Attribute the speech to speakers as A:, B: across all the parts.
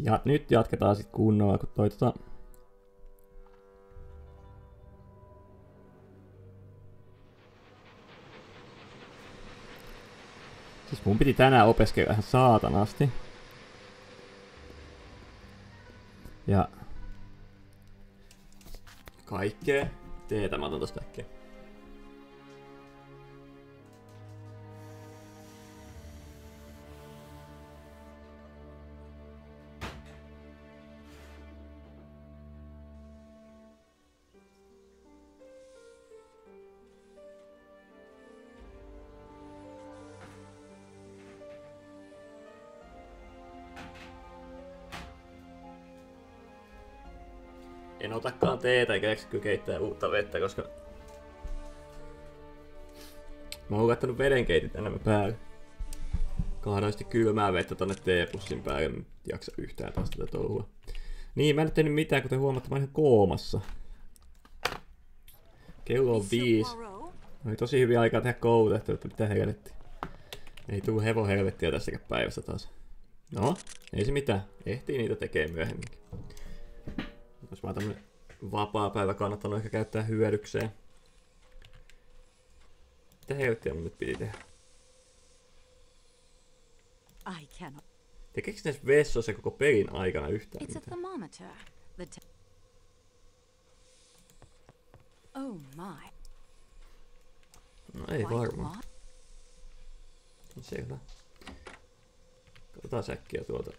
A: Ja nyt jatketaan sit kunnolla, kun toi Siis mun piti tänään opiskella ihan saatanasti. Ja kaikkea. Teetä mä otan tosta äkkiä. En otakaan teetä eikä keksy keittää uutta vettä, koska mä oon laittanut vedenkeitit enemmän päälle. Kahdaisesti kylmää vettä tonne teepussin päälle, en jaksa yhtään taas tätä touhua. Niin, mä en nyt tehnyt mitään, kuten huomatta, mä oon ihan koomassa. Kello on 5. Oli tosi hyvin aikaa tehdä koulutehtävät, että mitä helvettiä. Ei tuu hevon helvettiä tässäkään päivässä taas. No, ei se mitään. Ehtii niitä tekee myöhemminkin. Jos vaan tämmönen vapaa päivä kannattanut ehkä käyttää hyödykseen. Mitä helvettiä mun nyt piti tehdä? Tekeekö näissä vessoissa koko pelin aikana yhtään mitään?
B: Oh my.
A: No ei varmaan. Selvä. Katsotaan säkkiä tuolta.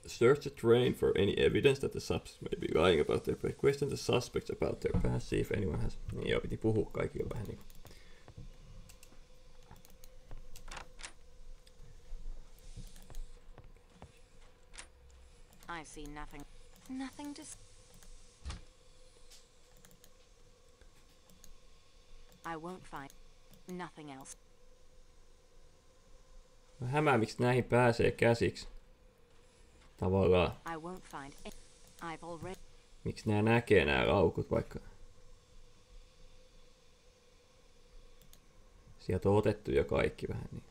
A: Search the train for any evidence that the subjects may be lying about their past. Question the suspects about their past, see if anyone has... Niin joo, piti puhua kaikille vähän niinku.
B: I see nothing. Nothing to... I won't find nothing else.
A: Mä hämään, miksi näihin pääsee käsiksi. Tavallaan.
B: I won't find it. I've already...
A: Miksi nää näkee nää laukut vaikka? Sieltä on otettu jo kaikki vähän niin.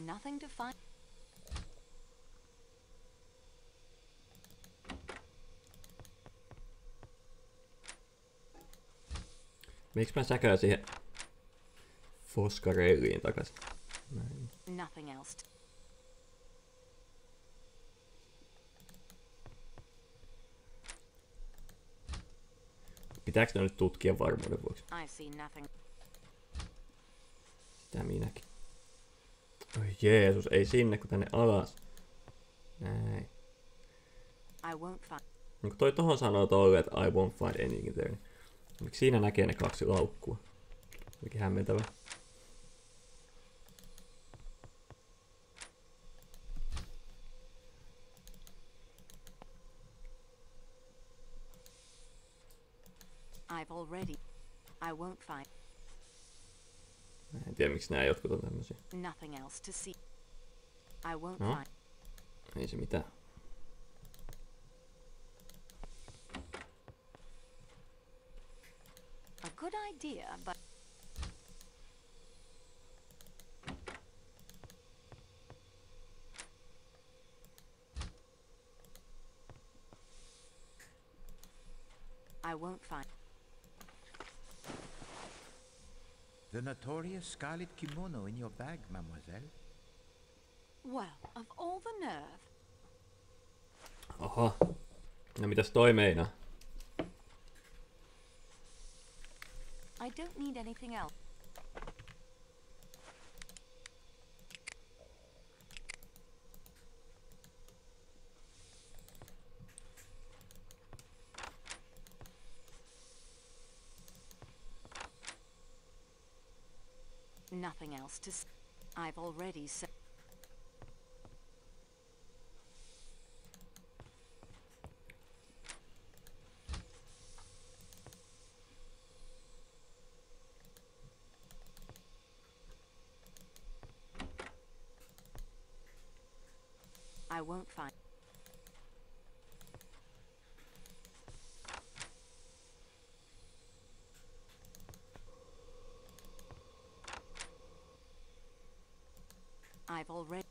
B: Nothing to find.
A: Miksi mä säkään siihen foskarelliin takaisin? Näin.
B: Nothing else.
A: Pitääkö ne nyt tutkia varmuuden vuoksi?
B: I see nothing.
A: Sitä minäkin. Oi Jeesus, ei sinne kun tänne alas. Näin.
B: I won't find.
A: Niin kun toi tohon sanoo tolle, että I won't find anything there. Miksi siinä näkee ne kaksi laukkua? Mikä hämmentävä.
B: I've already. I won't find.
A: En tiedä miksi nää jotkut on tämmösiä.
B: Nothing else to see. I won't
A: No.
B: find.
A: Ei se mitään.
B: A good idea, but I won't find.
C: The notorious scarlet kimono in your bag, mademoiselle.
B: Well, of all the nerve.
A: Aha. No mitäs toi meinaa?
B: I don't need anything else. Nothing else to say. I've already said. I won't find. I've already...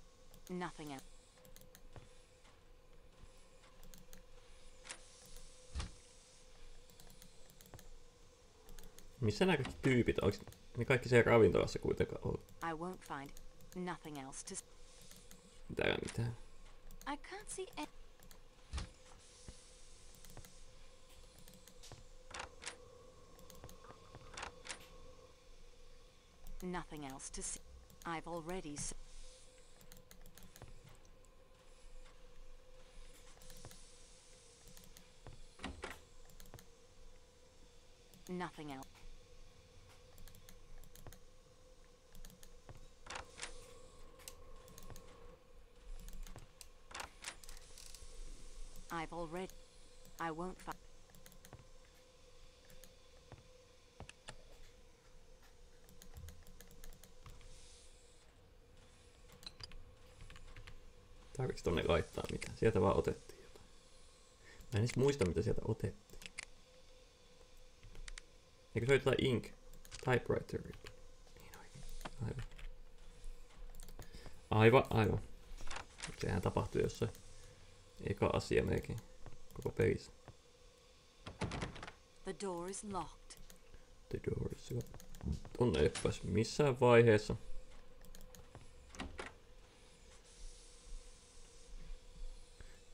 B: Nothing else.
A: Missä nämä kaikki tyypit? Onko ne kaikki siellä ravintolassa kuitenkaan ollut?
B: I won't find nothing else to...
A: Mitään.
B: I can't see any... Nothing else to see. I've already... Nothing else. I've already... I won't find...
A: Tarviks tonne laittaa mitään? Sieltä vaan otettiin jotain. Mä en edes muista mitä sieltä otettiin. Eikö se ole jotain ink? Typewriter. Niin oikein. Aivan. Sehän tapahtui jossain eka asia melkein koko pelissä.
B: The door is locked.
A: The door is locked. Tonne ei pääs missään vaiheessa.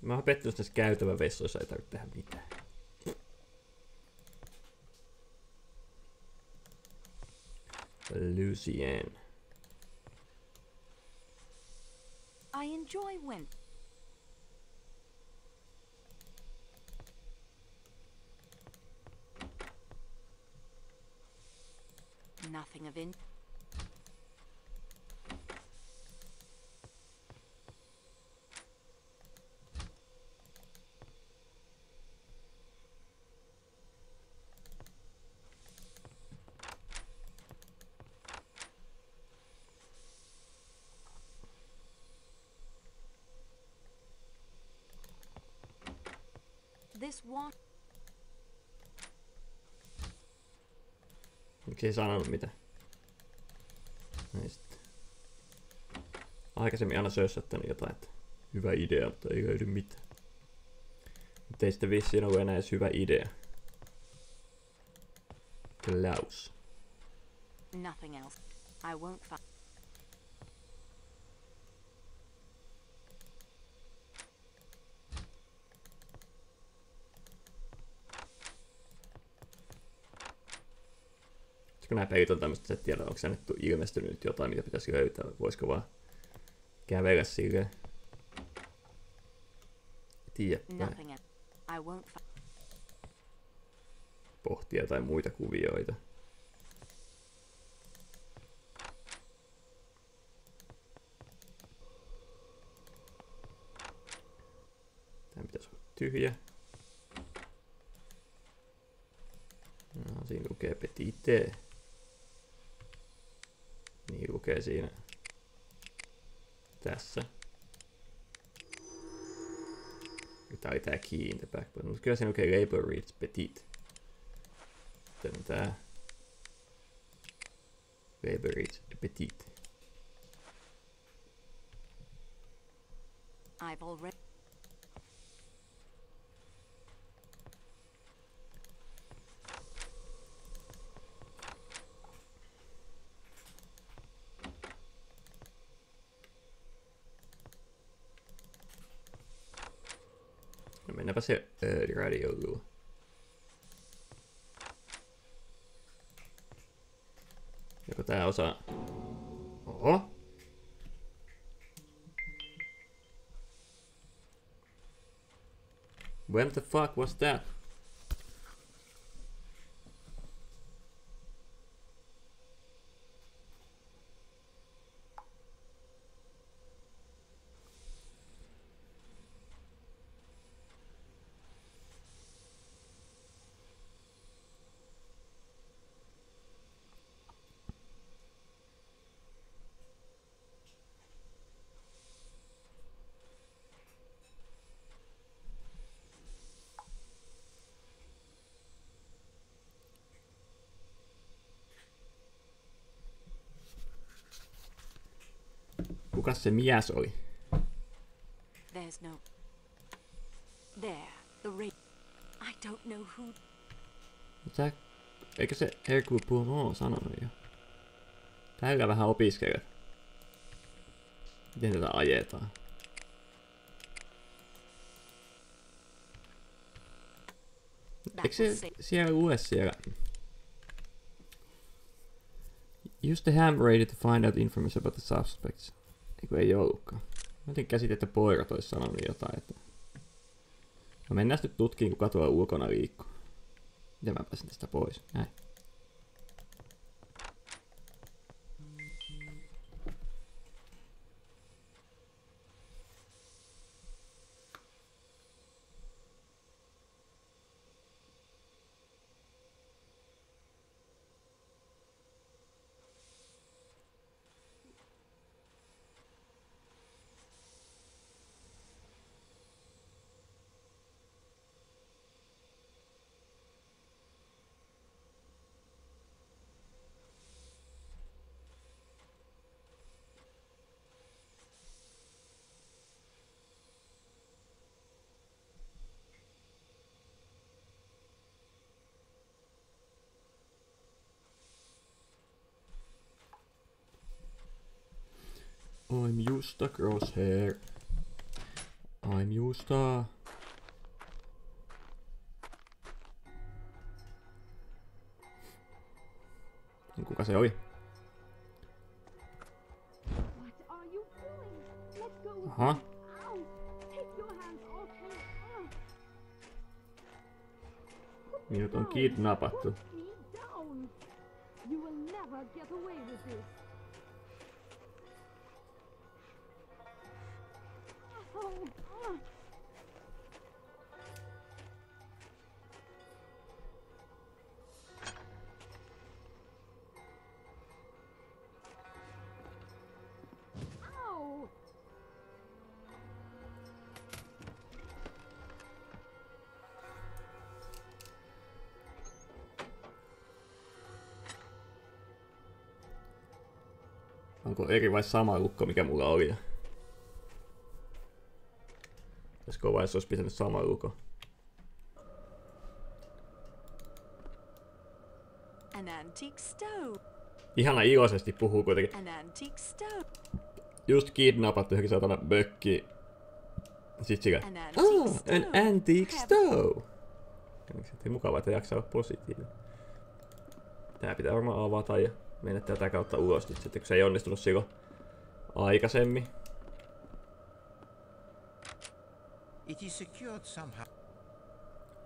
A: Mä oon pettynyt näissä käytävän vessoissa, ei tarvitse tehdä mitään. Lucien.
B: I enjoy winter. Nothing of in... This one...
A: Miksi ei sanonut mitään? Näin sitten. Aikaisemmin aina sössöttänyt jotain, että hyvä idea, mutta ei löydy mitään. Mutta ei sitten vissiin ollut enää edes hyvä idea. Klaus.
B: Nothing else. I won't find...
A: Kun nämä pelit on tämmöistä, että tiedä, onko se nyt ilmestynyt jotain, mitä pitäisi löytää, voisiko vaan kävellä silleen. Tiedäpä. Pohtia jotain muita kuvioita. Tämä pitäisi olla tyhjä. No, siinä lukee petite. Niin lukee siinä. Tässä. Tää oli tää key in the back button. Mutta kyllä siinä lukee label reads petite. Sitten tää. Label reads petite.
B: I've already...
A: No mennäänpä se radioon. Joko tää osaa... Oho! When the fuck was that? Kukas se mies oli?
B: There's no... There, the ring. I don't know who...
A: Tää... Eikö se Hercule Poirot sanonut jo? Täällä vähän opiskelet. Miten tätä ajetaan? Eikö se siellä lue siellä? Use the ham radio to find out information about the suspects. Eikö ei ollutkaan? Mä jotenkin käsitin, että Poirot olisi sanonut jotain. Että... No mennään nyt tutkiin, kuka tuolla ulkona liikkuu. Miten mä pääsin tästä pois? Näin. I'm just a crosshair. I'm just a... Kuka se oli? Aha. Minut on kidnappattu. Onko eri vai sama lukko, mikä mulla oli? Olisiko vai se olisi pitänyt sama lukko?
B: An antique stove.
A: Ihana iloisesti puhuu kuitenkin.
B: An antique stove.
A: Just kidnappattu johonkin satana bökki. Sit sillä. An antique stove. Sitten mukavaa, että jaksaa olla positiivinen. Tää pitää varmaan avata ja mennä tätä kautta ulos nyt sitten, kun se ei onnistunut silloin aikaisemmin.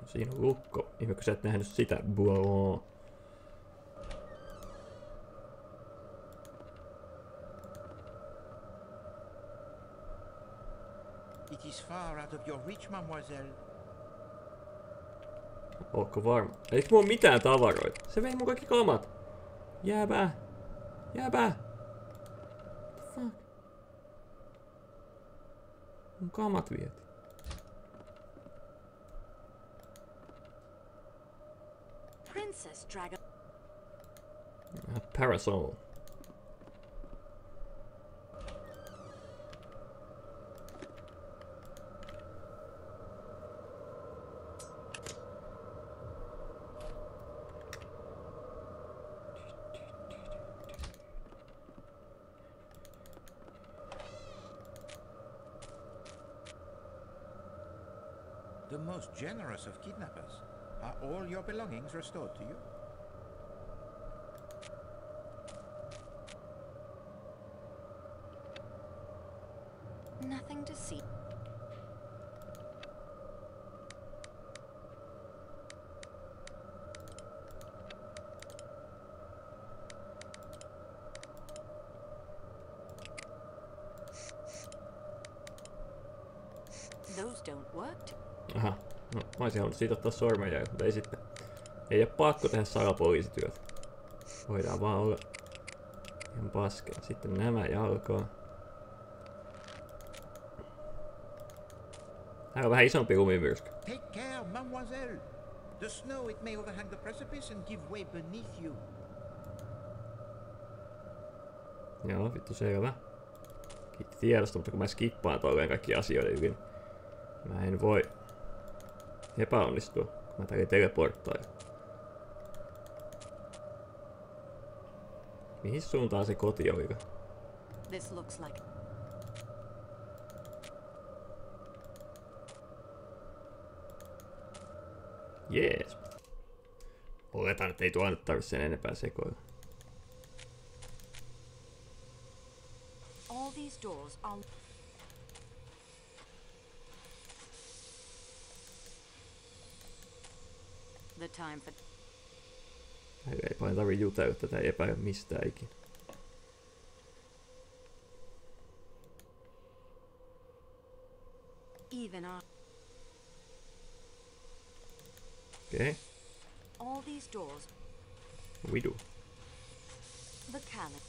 A: No, siinä on lukko. Ihme, kun sä et nähnyt sitä. Poirot.
C: It is far out of your reach, mademoiselle.
A: Ootko varma? Eikö mulla mitään tavaroita? Se vei mun kaikki kamat. Jääpä! Jääpä! What the fuck? Mun kamat vieti.
B: Princess Dragon.
A: Parasol.
C: The most generous of kidnappers. Are all your belongings restored to you?
B: Nothing to see. Those don't work.
A: Aha. No, mä olisin halunnut siitä ottaa sormenjäljet, mutta ei sitten. Ei oo pakko tehdä salapoliisityötä. Voidaan vaan olla ihan paskea. Sitten nämä jalkaa. Tää on vähän isompi lumimyrsky.
C: Take care, mademoiselle. The snow, it may overhang the precipice and give way beneath you.
A: Joo, vittu selvä. Kiitti tiedosta, mutta kun mä skippaan tolleen kaikki asioiden yli, mä en voi epäonnistua, kun mä tarvitsen teleporttaa. Mihin suuntaan se koti oli?
B: This looks like...
A: Jees. Oletan, että ei tuo nyt tarvitse sen enempää sekoilla.
B: All these doors are... The time for...
A: Ei paljon tarvitse jutella, tätä ei epäile mistään ikinä.
B: Even our...
A: Okei.
B: All these doors...
A: We do.
B: The calendar...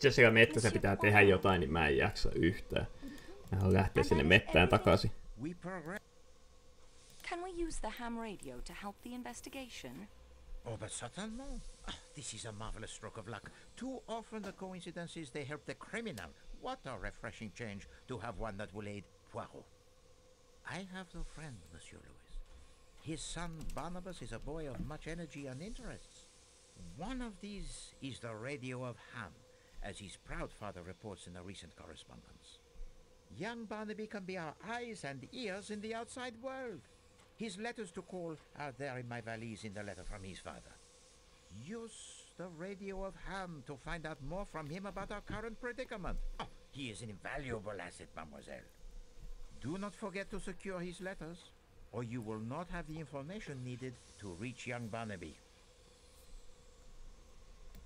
A: Jos siellä mettässä pitää tehdä jotain, niin mä en jaksa yhtään. Mä haluan lähteä sinne mettään takaisin.
B: Can we use the ham radio to help the investigation?
C: Oh, but certainement. This is a marvelous stroke of luck. Too often the coincidences, they help the criminal. What a refreshing change to have one that will aid Poirot. I have no friend, Monsieur Louis. His son Barnabas is a boy of much energy and interests. One of these is the radio of ham, as his proud father reports in a recent correspondence. Young Barnaby can be our eyes and ears in the outside world. His letters to call are there in my valise in the letter from his father. Use the radio of ham to find out more from him about our current predicament. Oh, he is an invaluable asset, mademoiselle. Do not forget to secure his letters, or you will not have the information needed to reach young Barnaby.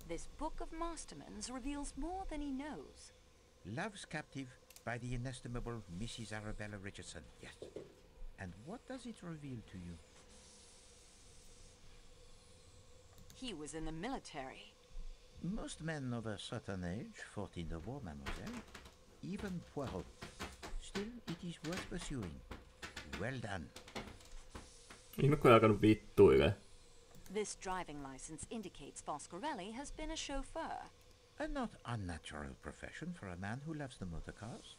B: This book of Masterman's reveals more than he knows.
C: Love's Captive by the inestimable Mrs. Arabella Richardson, yes. And what does it reveal to you?
B: He was in the military.
C: Most men of a certain age fought in the war, mademoiselle. Even Poirot. Still, it is worth pursuing. Well done.
A: Ihme kun alkanut vittuille.
B: This driving license indicates Foscarelli has been a chauffeur.
C: A not unnatural profession for a man who loves the motor cars.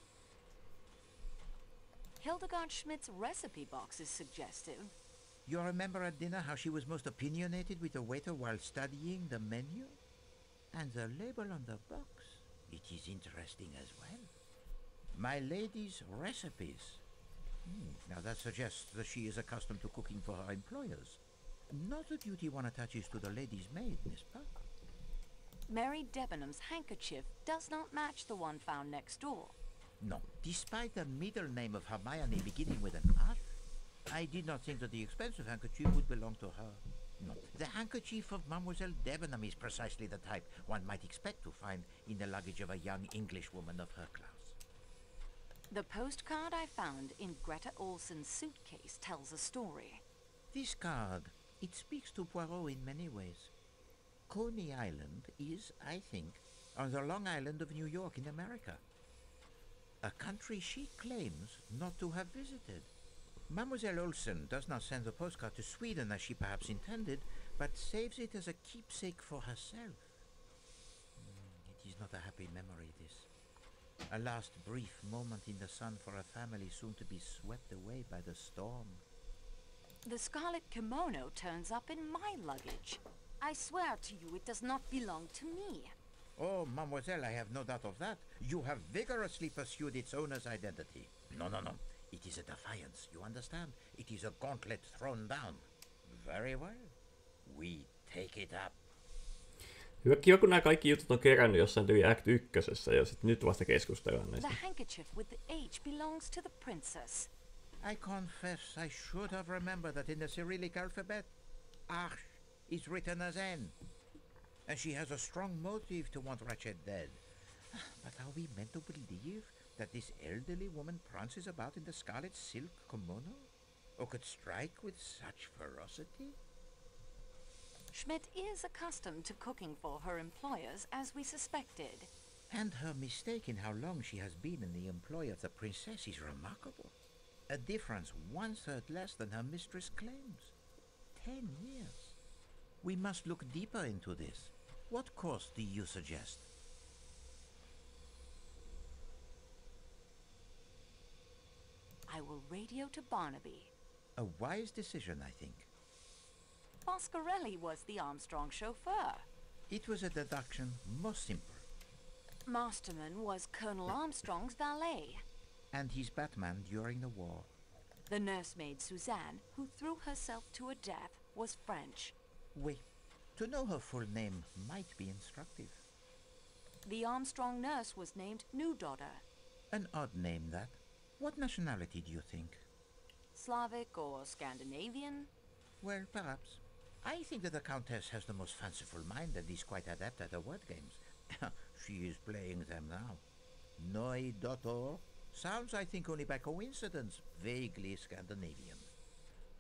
B: Hildegard Schmidt's recipe box is suggestive.
C: You remember at dinner how she was most opinionated with the waiter while studying the menu? And the label on the box, it is interesting as well. My lady's recipes. Now that suggests that she is accustomed to cooking for her employers. Not a duty one attaches to the lady's maid, n'est-ce pas?
B: Mary Debenham's handkerchief does not match the one found next door.
C: No, despite the middle name of Hermione beginning with an R, I did not think that the expensive handkerchief would belong to her. No, the handkerchief of Mademoiselle Debenham is precisely the type one might expect to find in the luggage of a young Englishwoman of her class.
B: The postcard I found in Greta Olsen's suitcase tells a story.
C: This card, it speaks to Poirot in many ways. Coney Island is, I think, on the Long Island of New York in America. A country she claims not to have visited. Mademoiselle Olsen does not send the postcard to Sweden as she perhaps intended, but saves it as a keepsake for herself. It is not a happy memory, this. A last brief moment in the sun for a family soon to be swept away by the storm.
B: The scarlet kimono turns up in my luggage. I swear to you it does not belong to me.
C: Oh, mademoiselle, I have no doubt of that. You have vigorously pursued its owner's identity. No. It is a defiance, you understand? It is a gauntlet thrown down. Very well. We take it up.
A: Hyvä, kiva, kun nämä kaikki jutut on kerännyt jossain tyyli Act 1 ja sit nyt vasta keskustellaan näistä.
B: The handkerchief with the H belongs to the princess.
C: I confess I should have remembered that in the Cyrillic alphabet, Arch is written as N. And she has a strong motive to want Ratchet dead. But are we meant to believe that this elderly woman prances about in the scarlet silk kimono? Or could strike with such ferocity?
B: Schmidt is accustomed to cooking for her employers, as we suspected.
C: And her mistake in how long she has been in the employ of the princess is remarkable. A difference 1/3 less than her mistress claims. 10 years. We must look deeper into this. What course do you suggest?
B: I will radio to Barnaby.
C: A wise decision, I think.
B: Boscarelli was the Armstrong chauffeur.
C: It was a deduction most simple.
B: Masterman was Colonel Armstrong's valet.
C: And his Batman during the war.
B: The nursemaid Suzanne, who threw herself to her death, was French.
C: Wait, to know her full name might be instructive.
B: The Armstrong nurse was named New Daughter.
C: An odd name, that. What nationality do you think?
B: Slavic or Scandinavian?
C: Well, perhaps. I think that the Countess has the most fanciful mind and is quite adept at the word games. She is playing them now. Noi Daughter sounds, I think, only by coincidence, vaguely Scandinavian.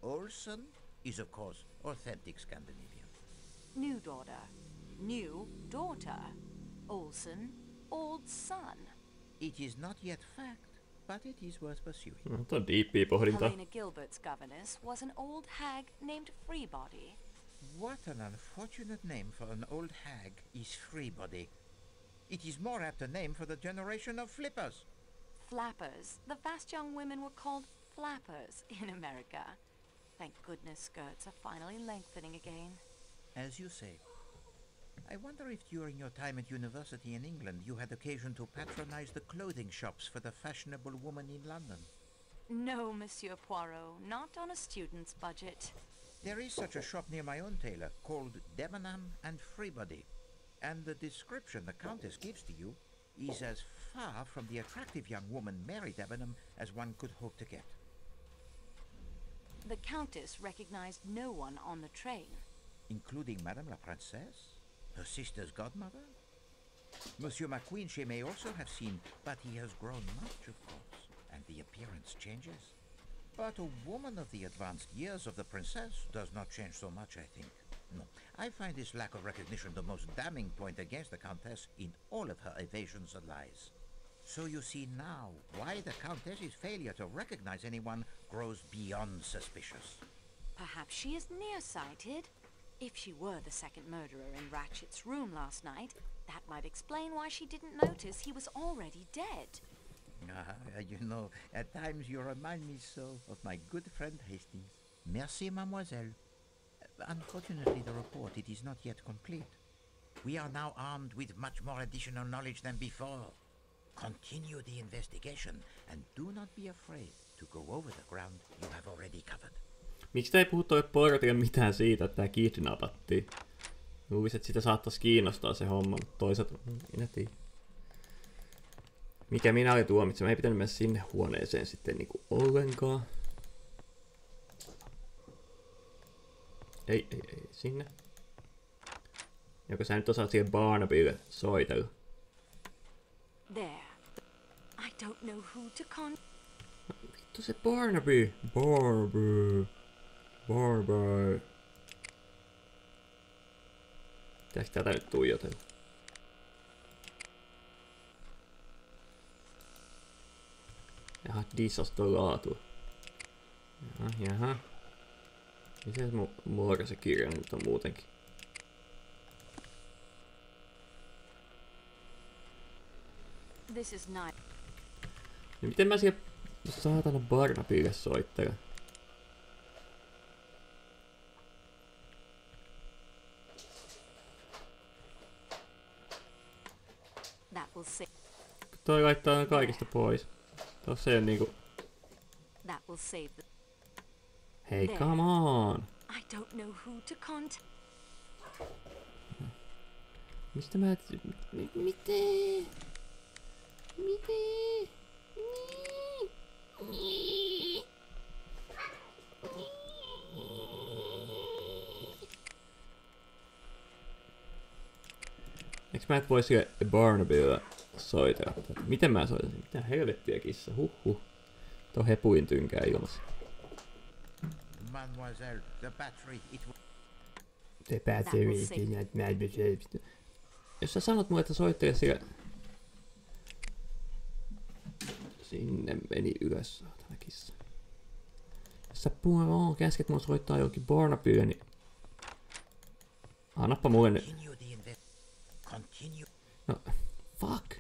C: Olsen is, of course, authentic Scandinavian.
B: New Daughter. New Daughter. Olsen. Old Son.
C: It is not yet fact, but it is worth pursuing.
A: Tuo on diippiä pohdintaa.
B: Helena Gilbert's governess was an old hag named Freebody.
C: What an unfortunate name for an old hag is Freebody. It is more apt a name for the generation of flippers.
B: Flappers. The fast young women were called flappers in America. Thank goodness skirts are finally lengthening again.
C: As you say. I wonder if during your time at university in England you had occasion to patronize the clothing shops for the fashionable woman in London.
B: No, Monsieur Poirot, not on a student's budget.
C: There is such a shop near my own tailor called Debenham and Freebody, and the description the Countess gives to you is as far from the attractive young woman Mary Debenham as one could hope to get.
B: The Countess recognized no one on the train.
C: Including Madame la Princesse, her sister's godmother? Monsieur McQueen she may also have seen, but he has grown much, of course, and the appearance changes. But a woman of the advanced years of the princess does not change so much, I think. No, I find this lack of recognition the most damning point against the Countess in all of her evasions and lies. So you see now why the Countess's failure to recognize anyone grows beyond suspicious.
B: Perhaps she is nearsighted. If she were the second murderer in Ratchet's room last night, that might explain why she didn't notice he was already dead.
C: You know, at times you remind me so of my good friend Hastings. Merci, mademoiselle. Unfortunately, the report, it is not yet complete. We are now armed with much more additional knowledge than before. Continue the investigation, and do not be afraid to go over the ground you have already covered.
A: Miksi tää ei puhu toi Poirotille mitään siitä, että tää kidnappattiin? Luulisin, että sitä saattaisi kiinnostaa se homma, mutta toisaalta minä tiedän. Mikä minä olin tuomitsema, ei pitänyt mennä sinne huoneeseen sitten niinku ollenkaan. Ei, sinne. Joko sä nyt osaat siihen Barnabylle soitella?
B: There. I don't know who to
A: Vittu se Barnaby. Barnaby. Pitääkö tätä nyt tuijotella? Jaha, dissas toi laatu. Jaha. Miten mulla se kirja nyt on muutenkin?
B: This is nice.
A: Ja miten mä siellä saatana Barnabylle soittelen?
B: That will save.
A: Toi laittaa kaikista pois. Tossa ei oo niinku...
B: That will save the...
A: Hei, come on!
B: I don't know who to contact.
A: Mistä mä... Miten? Eiks mä et voi sille Barnabylle soitella? Miten mä soitan? Mitä helvettiä kissa? Huhhuh. Tuo hepuin tynkää ilmassa.
C: Mademoiselle, the battery,
A: The battery. Jos sä sanot mulle, että soittele sille Sinne meni ylös, saatana kissa. Jos sä Poirot käsket mua soittaa jollekin Barnabylle, niin... Annappa mulle nyt. No, fuck.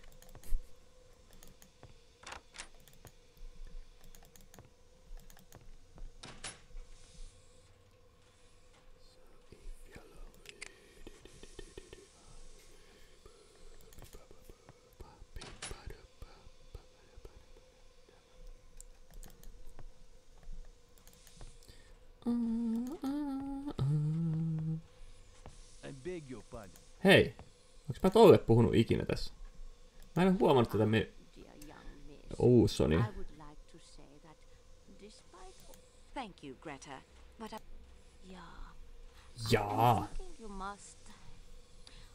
A: Hei, onks mä tolle puhunut ikinä tässä? Mä en oo huomannut tätä Oussonia.
B: Thank you, Greta. But
A: Jaa.
B: you must.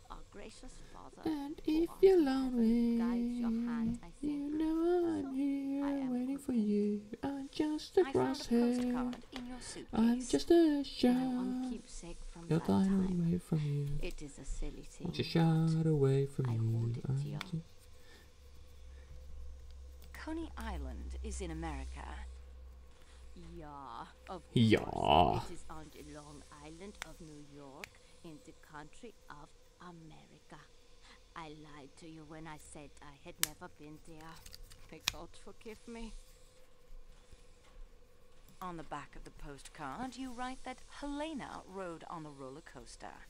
B: Our gracious father.
A: And if you're lonely, you know I'm here waiting for you. I'm just a crosshair. I'm just a shot. Jotain away from you.
B: It is a silly thing.
A: It's a shot away from you.
B: Coney Island is in America. Yeah, of
A: Yeah.
B: course. It is on the Long Island of New York in the country of America. I lied to you when I said I had never been there. May God forgive me. On the back of the postcard, you write that Helena rode on the roller coaster.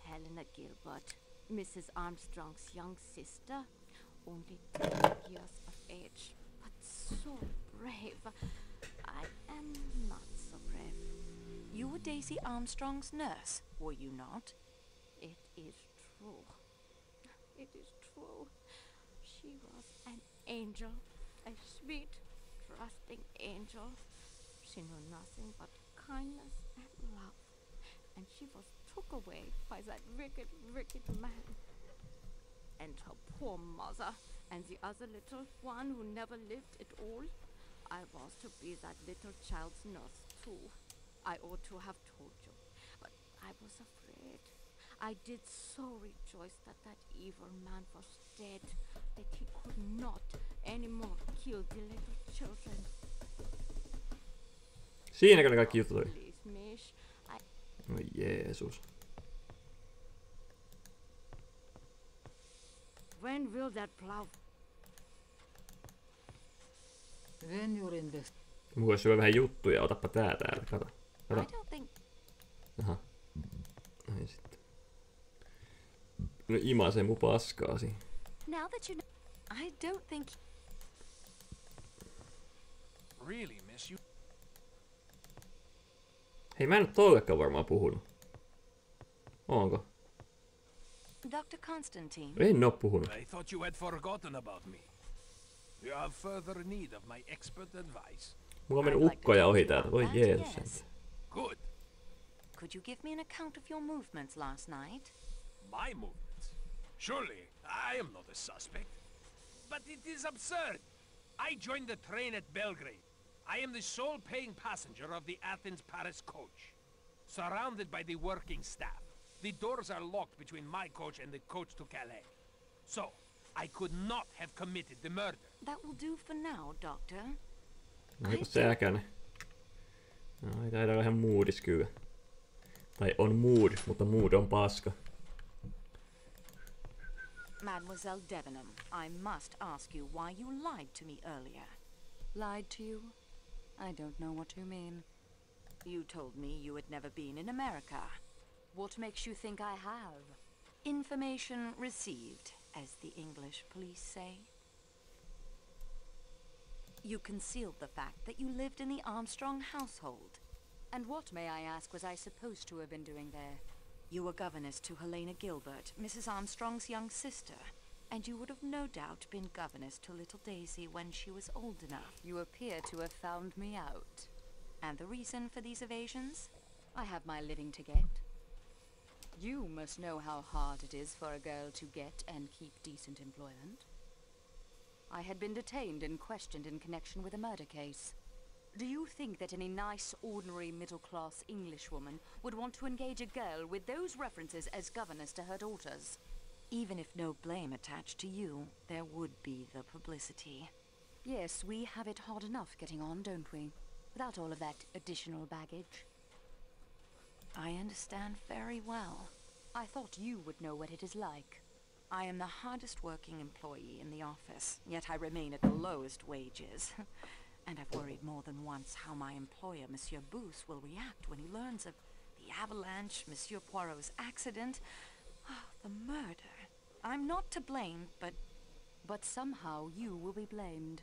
B: Helena Gilbert, Mrs. Armstrong's young sister, only 12 years of age, but so brave. I am not so brave. You were Daisy Armstrong's nurse, were you not? It is true. It is true. She was an angel, a sweet, trusting angel. She knew nothing but kindness and love. And she was took away by that wicked, wicked man. And her poor mother, and the other little one who never lived at all. I was to be that little child's nurse too. I ought to have told you, but I was afraid. I did so rejoice that that evil man was dead, that he could not anymore kill the little children.
A: Siinäkö ne kaikki jutut oli? No Jeesus.
B: When will that plow?
D: When you're in this.
A: Mulla olisi vielä vähän juttuja, otappa tää täältä, kato.
B: I don't think.
A: Aha. Ai sitten. No imasee mun paskaasi.
B: Now that you know, I don't think.
E: Really, miss you.
A: Hei, mä en oo tollekaan varmaan puhunut. Onko?
B: Dr. Constantine.
A: En oo puhunut.
E: I thought you had forgotten about me. You have further need of my expert advice.
A: Mulla on mennyt ukkoja ohi täältä. Voi Jeesus sentään.
E: Good.
B: Could you give me an account of your movements last night?
E: My movements? Surely, I am not a suspect. But it is absurd. I joined the train at Belgrade. I am the sole paying passenger of the Athens-Paris coach. Surrounded by the working staff. The doors are locked between my coach and the coach to Calais. So, I could not have committed the murder.
B: That will do for now, Doctor.
A: No eipä se äkäne. No ei taida olla ihan moodis kyllä. Tai on mood, mutta mood on paska.
B: Mademoiselle Debenham, I must ask you why you lied to me earlier. Lied to you? I don't know what you mean. You told me you had never been in America. What makes you think I have? Information received, as the English police say. You concealed the fact that you lived in the Armstrong household. And what, may I ask, was I supposed to have been doing there? You were governess to Helena Gilbert, Mrs. Armstrong's young sister. And you would have no doubt been governess to little Daisy when she was old enough. You appear to have found me out. And the reason for these evasions? I have my living to get. You must know how hard it is for a girl to get and keep decent employment. I had been detained and questioned in connection with a murder case. Do you think that any nice, ordinary, middle-class Englishwoman would want to engage a girl with those references as governess to her daughters? Even if no blame attached to you, there would be the publicity. Yes, we have it hard enough getting on, don't we? Without all of that additional baggage. I understand very well. I thought you would know what it is like. I am the hardest working employee in the office, yet I remain at the lowest wages. And I've worried more than once how my employer, Monsieur Booth, will react when he learns of the avalanche, Monsieur Poirot's accident, the murder. I'm not to blame, but somehow you will be blamed.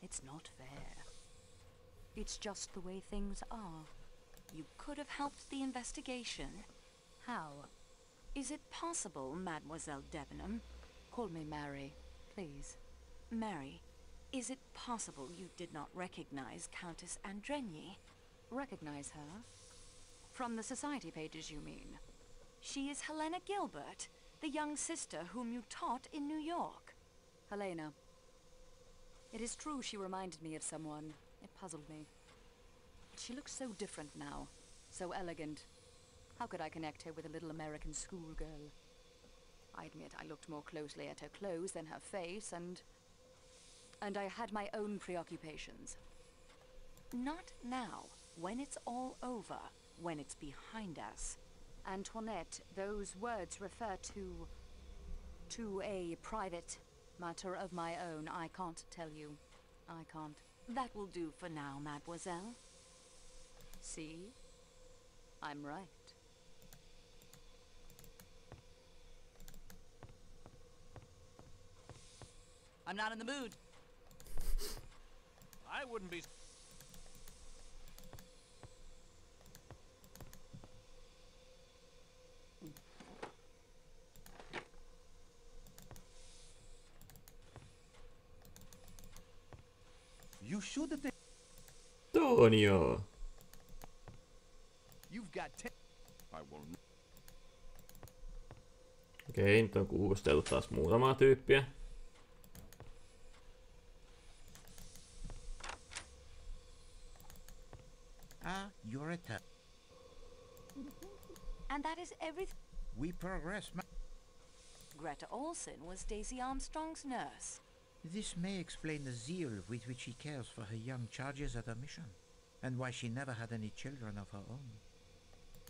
B: It's not fair. It's just the way things are. You could have helped the investigation. How? Is it possible, Mademoiselle Debenham? Call me Mary, please. Mary, is it possible you did not recognize Countess Andrenyi? Recognize her? From the society pages, you mean? She is Helena Gilbert, the young sister whom you taught in New York. Helena. It is true she reminded me of someone. It puzzled me. She looks so different now. So elegant. How could I connect her with a little American schoolgirl? I admit I looked more closely at her clothes than her face, and I had my own preoccupations. Not now, when it's all over, when it's behind us. Antoinette, those words refer to a private matter of my own. I can't tell you. I can't. That will do for now, mademoiselle. See? I'm right.
F: I'm not in the mood.
E: I wouldn't be...
G: You should have...
A: Tonio.
G: You've got 10... I will...
A: Okei, nyt on kuulusteltu taas muutamaa tyyppiä.
C: You're a
B: And that is everything.
C: We progress,
B: Greta Olsen was Daisy Armstrong's nurse.
C: This may explain the zeal with which she cares for her young charges at her mission, and why she never had any children of her own.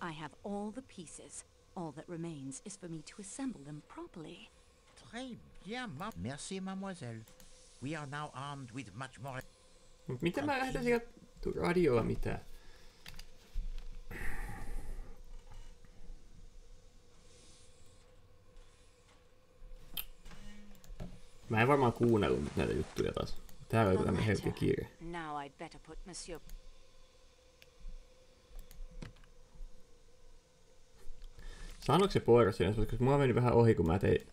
B: I have all the pieces. All that remains is for me to assemble them properly.
C: Très bien, Merci, mademoiselle. We are now armed with much more...
A: Mut mitä mä lähetän sieltä radiolla mitään? Mä en varmaan kuunnellut nyt näitä juttuja taas. Täällä oli tämmönen helppi kiire.
B: Now I'd better put Monsieur...
A: Sanoiko se Poirot siinä, koska mua meni vähän ohi, kun mä tein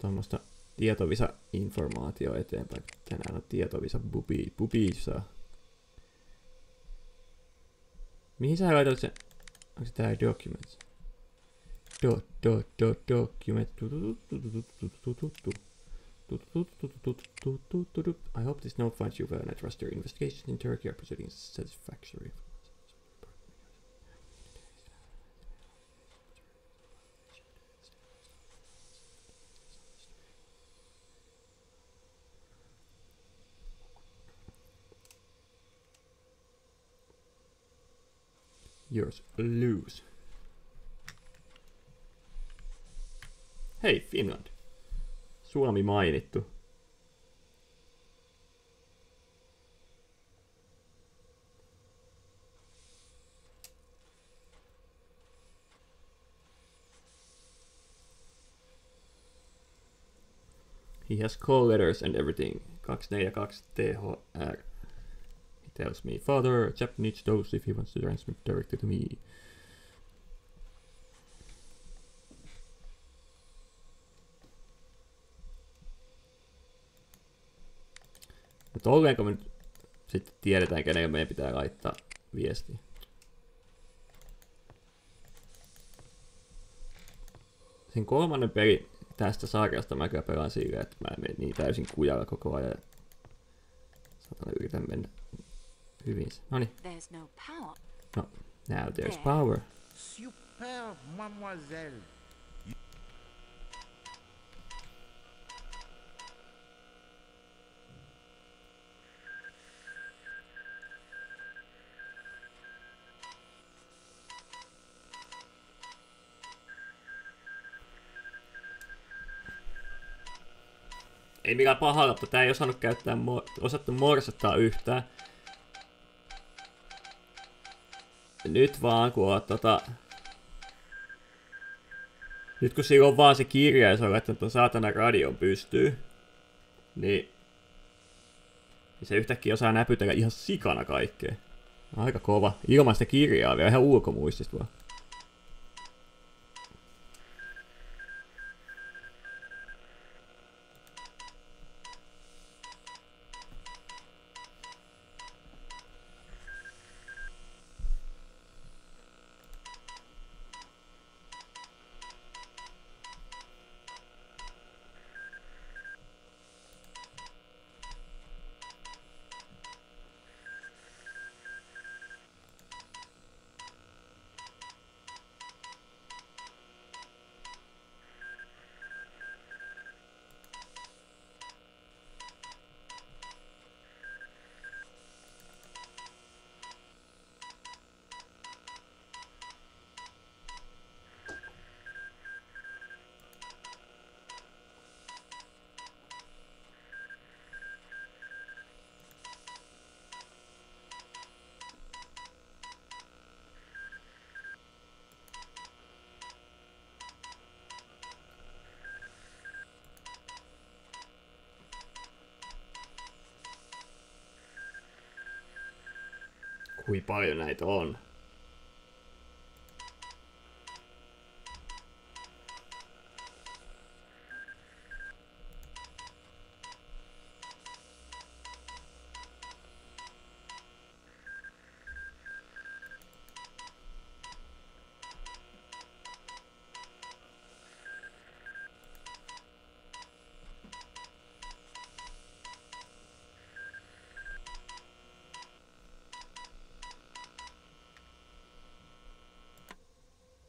A: tuommoista tietovisa-informaatioa eteenpäin. Tänään on tietovisa bubisa. Mihin sä laitat sen? Onko se tää documents? Document. I hope this note finds you well and I trust your investigations in Turkey are proceeding satisfactorily. Yours lose. Hei, Finland. Suomi mainittu. He has call letters and everything. 242 THR. He tells me, Father, chap needs those if he wants to transmit directly to me. Tolleenko me nyt sitten tiedetään, kenelle meidän pitää laittaa viestiä? Sen kolmannen peli tästä sarjasta mä kyllä pelaan silleen, että mä menen niin täysin kujalla koko ajan. Saatana yritän mennä hyvin. Noniin. No, now there's power.
C: Superb, mademoiselle.
A: Ei mikään paha, mutta tää ei osannut käyttää osattu morsettaa yhtään. Nyt vaan kun on nyt kun sillä on vaan se kirja ja se on laittanut ton saatana radion pystyy, niin se yhtäkkiä osaa näpytellä ihan sikana kaikkea. Aika kova. Ilman sitä kirjaa vielä ihan ulkomuistista vaan. Kui paljon näitä on.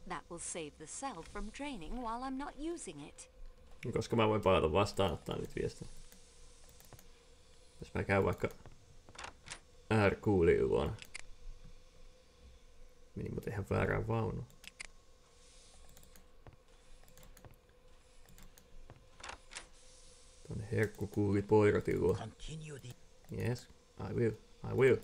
B: That will save the cell from draining while I'm not using it.
A: Koska mä voin palata vastaanottaa niitä viestejä. Jos mä käyn vaikka Herculein luona. Meni mut ihan väärään vaunuun. Tonne Hercule Poirotin luo. Yes, I will. I will.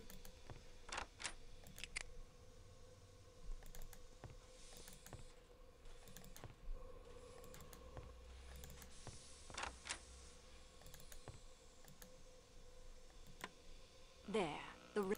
B: There, the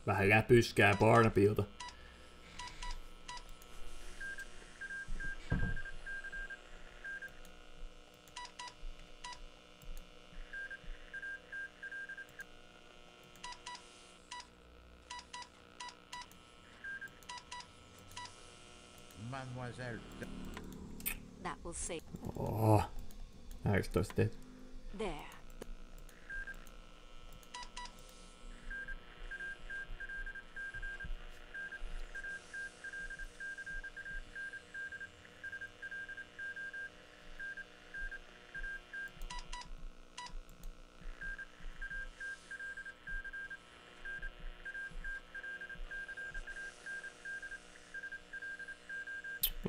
A: Vähän läpyskää Barnabylta.
C: Mademoiselle.
B: That will save.
A: Oh. Näinkö toista tehty?
B: There.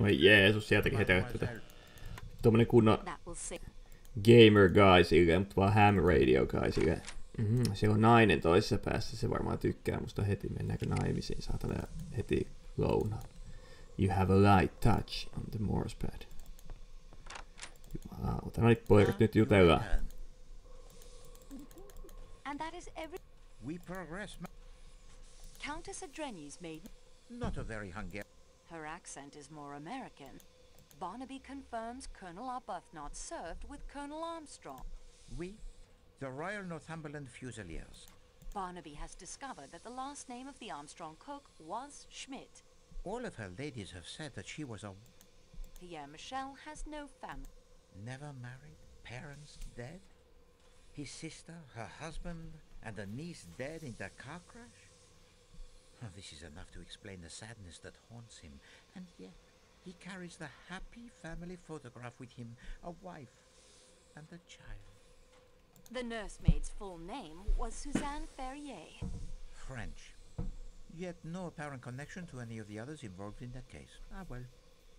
A: Oi Jeesus, sieltäkin heterätty tää. Tuommoinen kunnon
B: That will save.
A: gamer guy silleen, mutta vaan ham radio guy silleen. Siellä on nainen toisessa päässä, se varmaan tykkää musta heti. Mennäänkö naimisiin, saatana, ja heti lounaan. You have a light touch on the Morse pad. Jumalauta, no niin poikat, nyt jutellaan.
B: And that is every.
C: We progress.
B: Countess Adreny's maiden.
C: Not a very Hungarian.
B: Her accent is more American. Barnaby confirms Colonel Arbuthnot served with Colonel Armstrong.
C: We, the Royal Northumberland Fusiliers.
B: Barnaby has discovered that the last name of the Armstrong cook was Schmidt.
C: All of her ladies have said that she was a
B: Pierre Michel has no family.
C: never married, parents dead, his sister, her husband, and a niece dead in the car crash. Oh, this is enough to explain the sadness that haunts him, and yet he carries the happy family photograph with him, a wife and a child.
B: The nursemaid's full name was Suzanne Ferrier.
C: French. Yet no apparent connection to any of the others involved in that case. Ah well,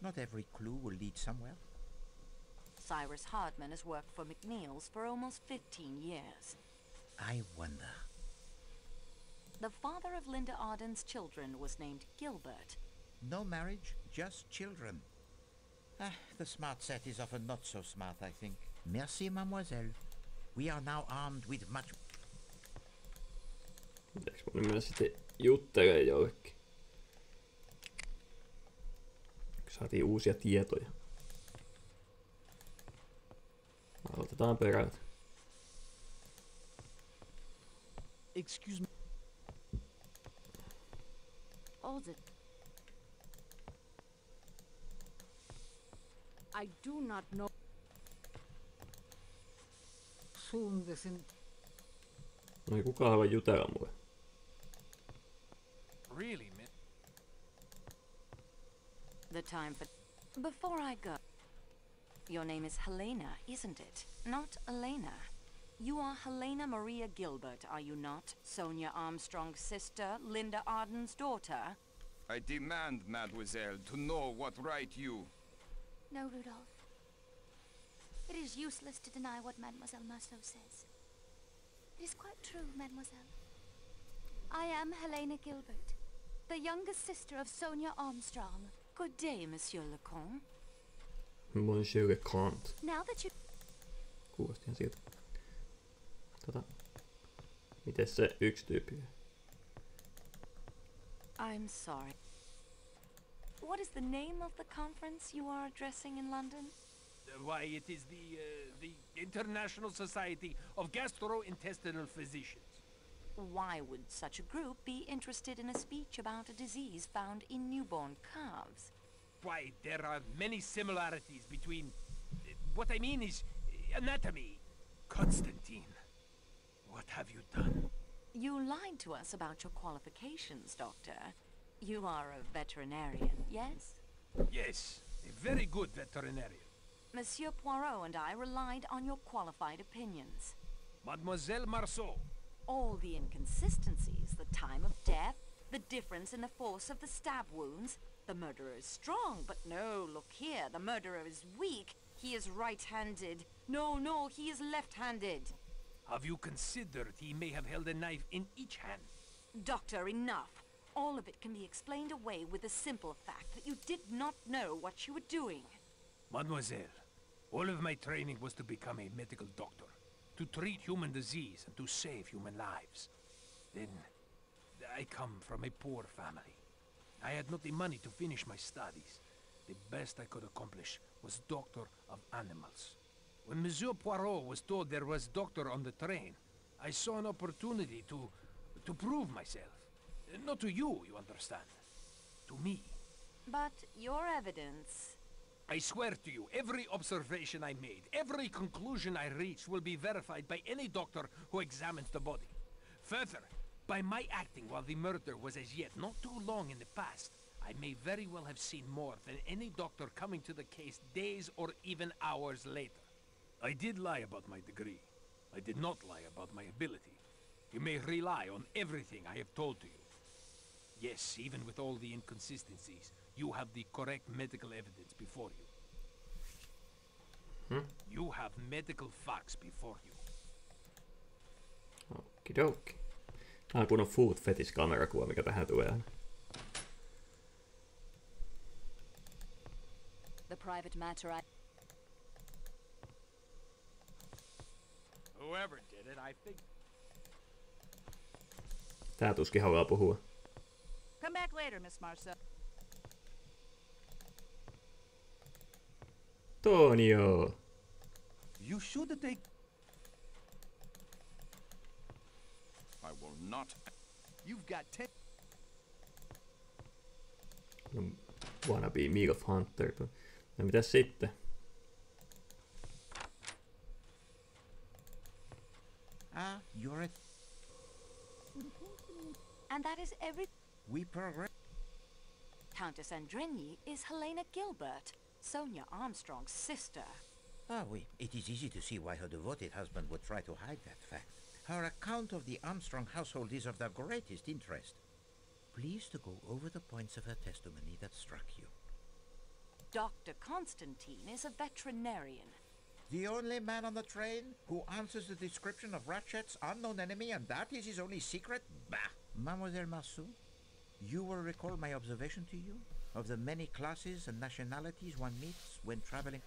C: not every clue will lead somewhere.
B: Cyrus Hardman has worked for McNeil's for almost 15 years.
C: I wonder.
B: The father of Linda Arden's children was named Gilbert.
C: No marriage, just children. Ah, the smart set is often not so smart, I think. Merci, mademoiselle. We are now armed with much...
A: Pitääkö mun mennä sitten juttelemaan jollekin? Saatiin uusia tietoja. Aloitetaan perältä.
F: Excuse me.
D: Hold it. I do not know. Soon this in.
A: No ei kukaan halua jutella mulle.
E: Really, man?
B: The time for... Before I go... Your name is Helena, isn't it? Not Elena. You are Helena Maria Gilbert, are you not? Sonia Armstrong's sister, Linda Arden's daughter?
G: I demand, mademoiselle, to know what right you...
H: No, Rudolph. It is useless to deny what Mademoiselle Marceau says. It is quite true, Mademoiselle. I am Helena Gilbert, the youngest sister of Sonia Armstrong.
B: Good day, Monsieur Lecomte.
A: Monsieur le Comte.
H: Now that you...
A: Kuulosti ihan siltä. Mites se yksi tyyppi?
B: I'm sorry. What is the name of the conference you are addressing in London?
E: Why, it is the International Society of Gastrointestinal Physicians.
B: Why would such a group be interested in a speech about a disease found in newborn calves?
E: Why, there are many similarities between... what I mean is anatomy. Constantine, what have you done?
B: You lied to us about your qualifications, Doctor. You are a veterinarian, yes?
E: Yes, a very good veterinarian.
B: Monsieur Poirot and I relied on your qualified opinions.
E: Mademoiselle Marceau.
B: All the inconsistencies, the time of death, the difference in the force of the stab wounds. The murderer is strong, but no, look here, the murderer is weak. He is right-handed. No, he is left-handed.
E: Have you considered he may have held a knife in each hand?
B: Doctor, enough. All of it can be explained away with the simple fact that you did not know what you were doing.
E: Mademoiselle, all of my training was to become a medical doctor, to treat human disease and to save human lives. Then, I come from a poor family. I had not the money to finish my studies. The best I could accomplish was doctor of animals. When Monsieur Poirot was told there was doctor on the train, I saw an opportunity to prove myself. Not to you, you understand. To me.
B: But your evidence...
E: I swear to you, every observation I made, every conclusion I reached will be verified by any doctor who examines the body. Further, by my acting while the murder was as yet not too long in the past, I may very well have seen more than any doctor coming to the case days or even hours later. I did lie about my degree. I did not lie about my ability. You may rely on everything I have told to you. Yes, even with all the inconsistencies, you have the correct medical evidence before you. You have medical facts before you.
A: Okidoki. Tää on kunnon food fetish kamerakuva, mikä tähän tulee.
B: The private matter I...
E: Whoever did it, I think...
A: Tää tuskin haluaa puhua.
I: Come back later, Miss Marceau.
A: Tonio!
F: You should take...
G: I will not.
F: You've got 10...
A: Wanna be Milf Hunter. No mitäs sitten?
C: You're it.
B: And that is every...
C: We progress.
B: Countess Andrenyi is Helena Gilbert, Sonia Armstrong's sister.
C: Oui. It is easy to see why her devoted husband would try to hide that fact. Her account of the Armstrong household is of the greatest interest. Please to go over the points of her testimony that struck you.
B: Dr. Constantine is a veterinarian.
C: The only man on the train who answers the description of Ratchet's unknown enemy, and that is his only secret? Bah! Mademoiselle Marceau, you will recall my observation to you of the many classes and nationalities one meets when traveling.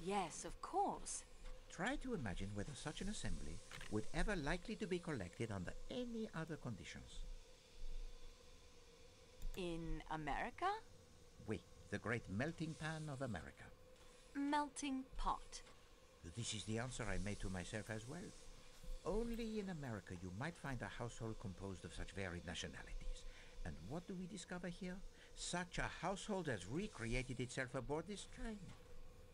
B: Yes, of course.
C: Try to imagine whether such an assembly would ever likely to be collected under any other conditions.
B: In America?
C: Oui, the great melting pan of America.
B: Melting pot.
C: This is the answer I made to myself as well. Only in America you might find a household composed of such varied nationalities. And what do we discover here? Such a household has recreated itself aboard this train.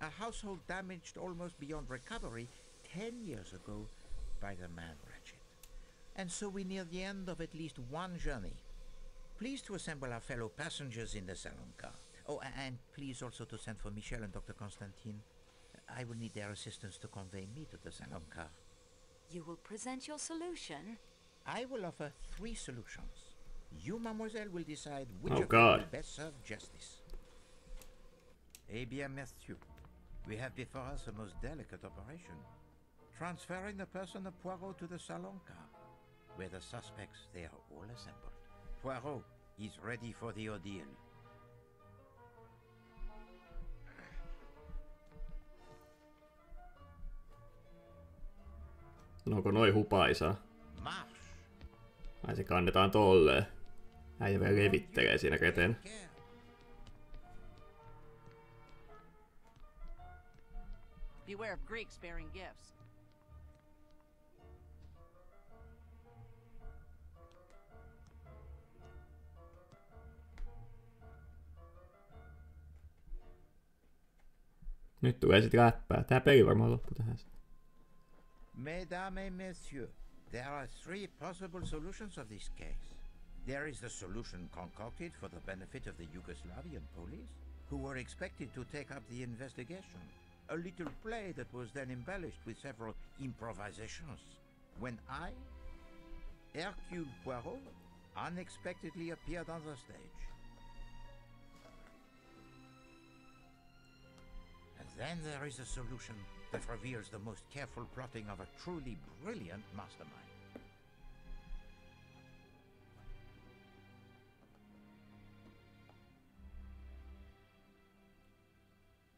C: A household damaged almost beyond recovery 10 years ago by the man Ratchet. And so we near the end of at least one journey. Please to assemble our fellow passengers in the salon car. Oh, and please also to send for Michel and Dr. Constantine. I will need their assistance to convey me to the salon car.
B: You will present your solution?
C: I will offer 3 solutions. You, mademoiselle, will decide which
A: Oh,
C: of them
A: God.
C: will best serve justice. Eh bien, messieurs, we have before us a most delicate operation. Transferring the person of Poirot to the salon car, where the suspects, they are all assembled. Poirot is ready for the ordeal.
A: No onko noi hupaisaa?
C: Marche!
A: Ai se kannetaan tolleen. Äijä vielä levittelee siinä käteen.
I: Beware of Greeks bearing gifts.
A: Nyt tulee sit läppää. Tää peli varmaan loppu tähän.
C: Mesdames et messieurs, there are 3 possible solutions of this case. There is the solution concocted for the benefit of the Yugoslavian police, who were expected to take up the investigation. A little play that was then embellished with several improvisations. When I, Hercule Poirot, unexpectedly appeared on the stage. And then there is a solution that reveals the most careful plotting of a truly brilliant mastermind.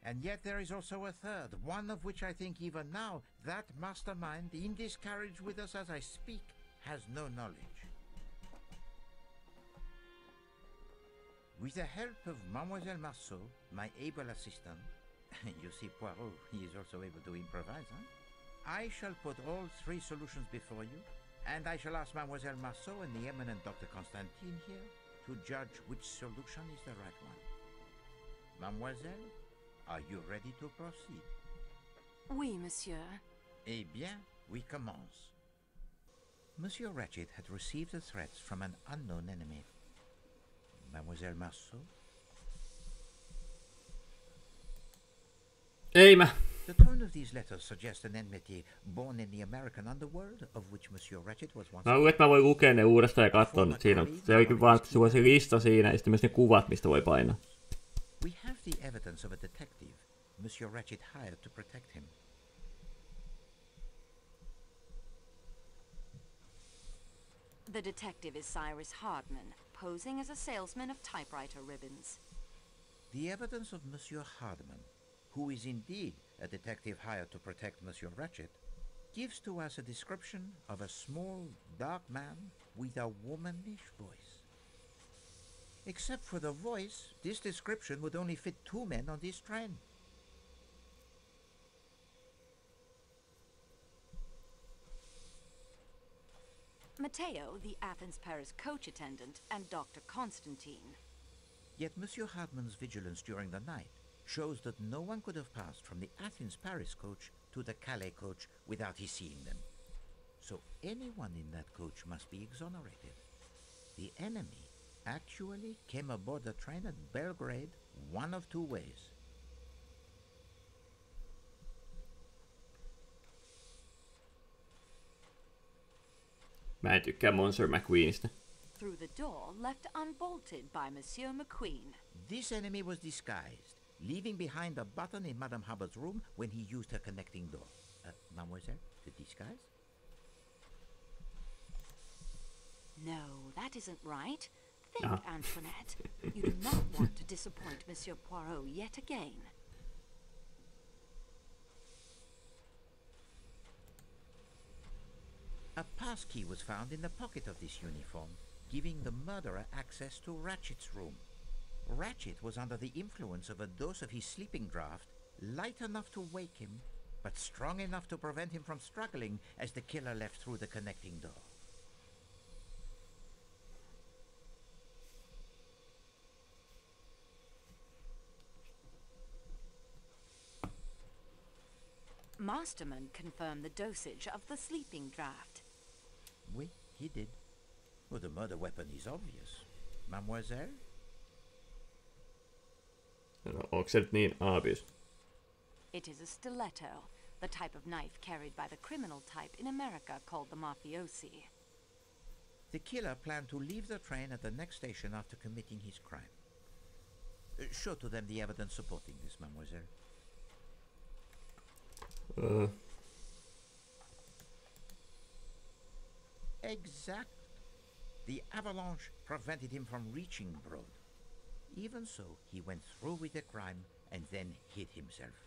C: And yet there is also a third, one of which I think even now, that mastermind, in this carriage with us as I speak, has no knowledge. With the help of Mademoiselle Marceau, my able assistant, you see Poirot, he is also able to improvise, huh? I shall put all 3 solutions before you, and I shall ask Mademoiselle Marceau and the eminent Dr. Constantine here to judge which solution is the right one. Mademoiselle, are you ready to proceed?
B: Oui, monsieur.
C: Eh bien, we commence. Monsieur Ratchet had received the threats from an unknown enemy. Mademoiselle Marceau?
A: Ei mä.
C: The tone of these letters suggests an enmity born in the American underworld, of which Monsieur Ratchet was once.
A: Mä luulen, että mä voin lukea ne uudestaan ja katsoa nyt siinä. Se olikin vaan, että sulla on se lista siinä ja sitten myös ne kuvat, mistä voi painaa.
C: We have the evidence of a detective Monsieur Ratchet hired to protect him.
B: The detective is Cyrus Hardman, posing as a salesman of typewriter ribbons.
C: The evidence of Monsieur Hardman, who is indeed a detective hired to protect Monsieur Ratchet, gives to us a description of a small, dark man with a womanish voice. Except for the voice, this description would only fit 2 men on this train.
B: Matteo, the Athens-Paris coach attendant, and Dr. Constantine.
C: Yet Monsieur Hardman's vigilance during the night shows that no one could have passed from the Athens-Paris coach to the Calais coach without his seeing them. So anyone in that coach must be exonerated. The enemy actually came aboard the train at Belgrade one of 2 ways.
A: Mä en tykkää Monsieur McQueenista.
B: Through the door left unbolted by Monsieur McQueen.
C: This enemy was disguised, leaving behind a button in Madame Hubbard's room when he used her connecting door. Mademoiselle, the disguise?
B: No, that isn't right. Think, Antoinette. You do not want to disappoint Monsieur Poirot yet again.
C: A passkey was found in the pocket of this uniform, giving the murderer access to Ratchet's room. Ratchet was under the influence of a dose of his sleeping draught, light enough to wake him, but strong enough to prevent him from struggling as the killer left through the connecting door.
B: Masterman confirmed the dosage of the sleeping draught.
C: Oui, he did. Well, the murder weapon is obvious. Mademoiselle?
A: No, onko se nyt niin obvious?
B: It is a stiletto, the type of knife carried by the criminal type in America called the mafiosi.
C: The killer planned to leave the train at the next station after committing his crime. Show to them the evidence supporting this, mademoiselle. Exact. The avalanche prevented him from reaching Broad. Even so, he went through with the crime and then hid himself.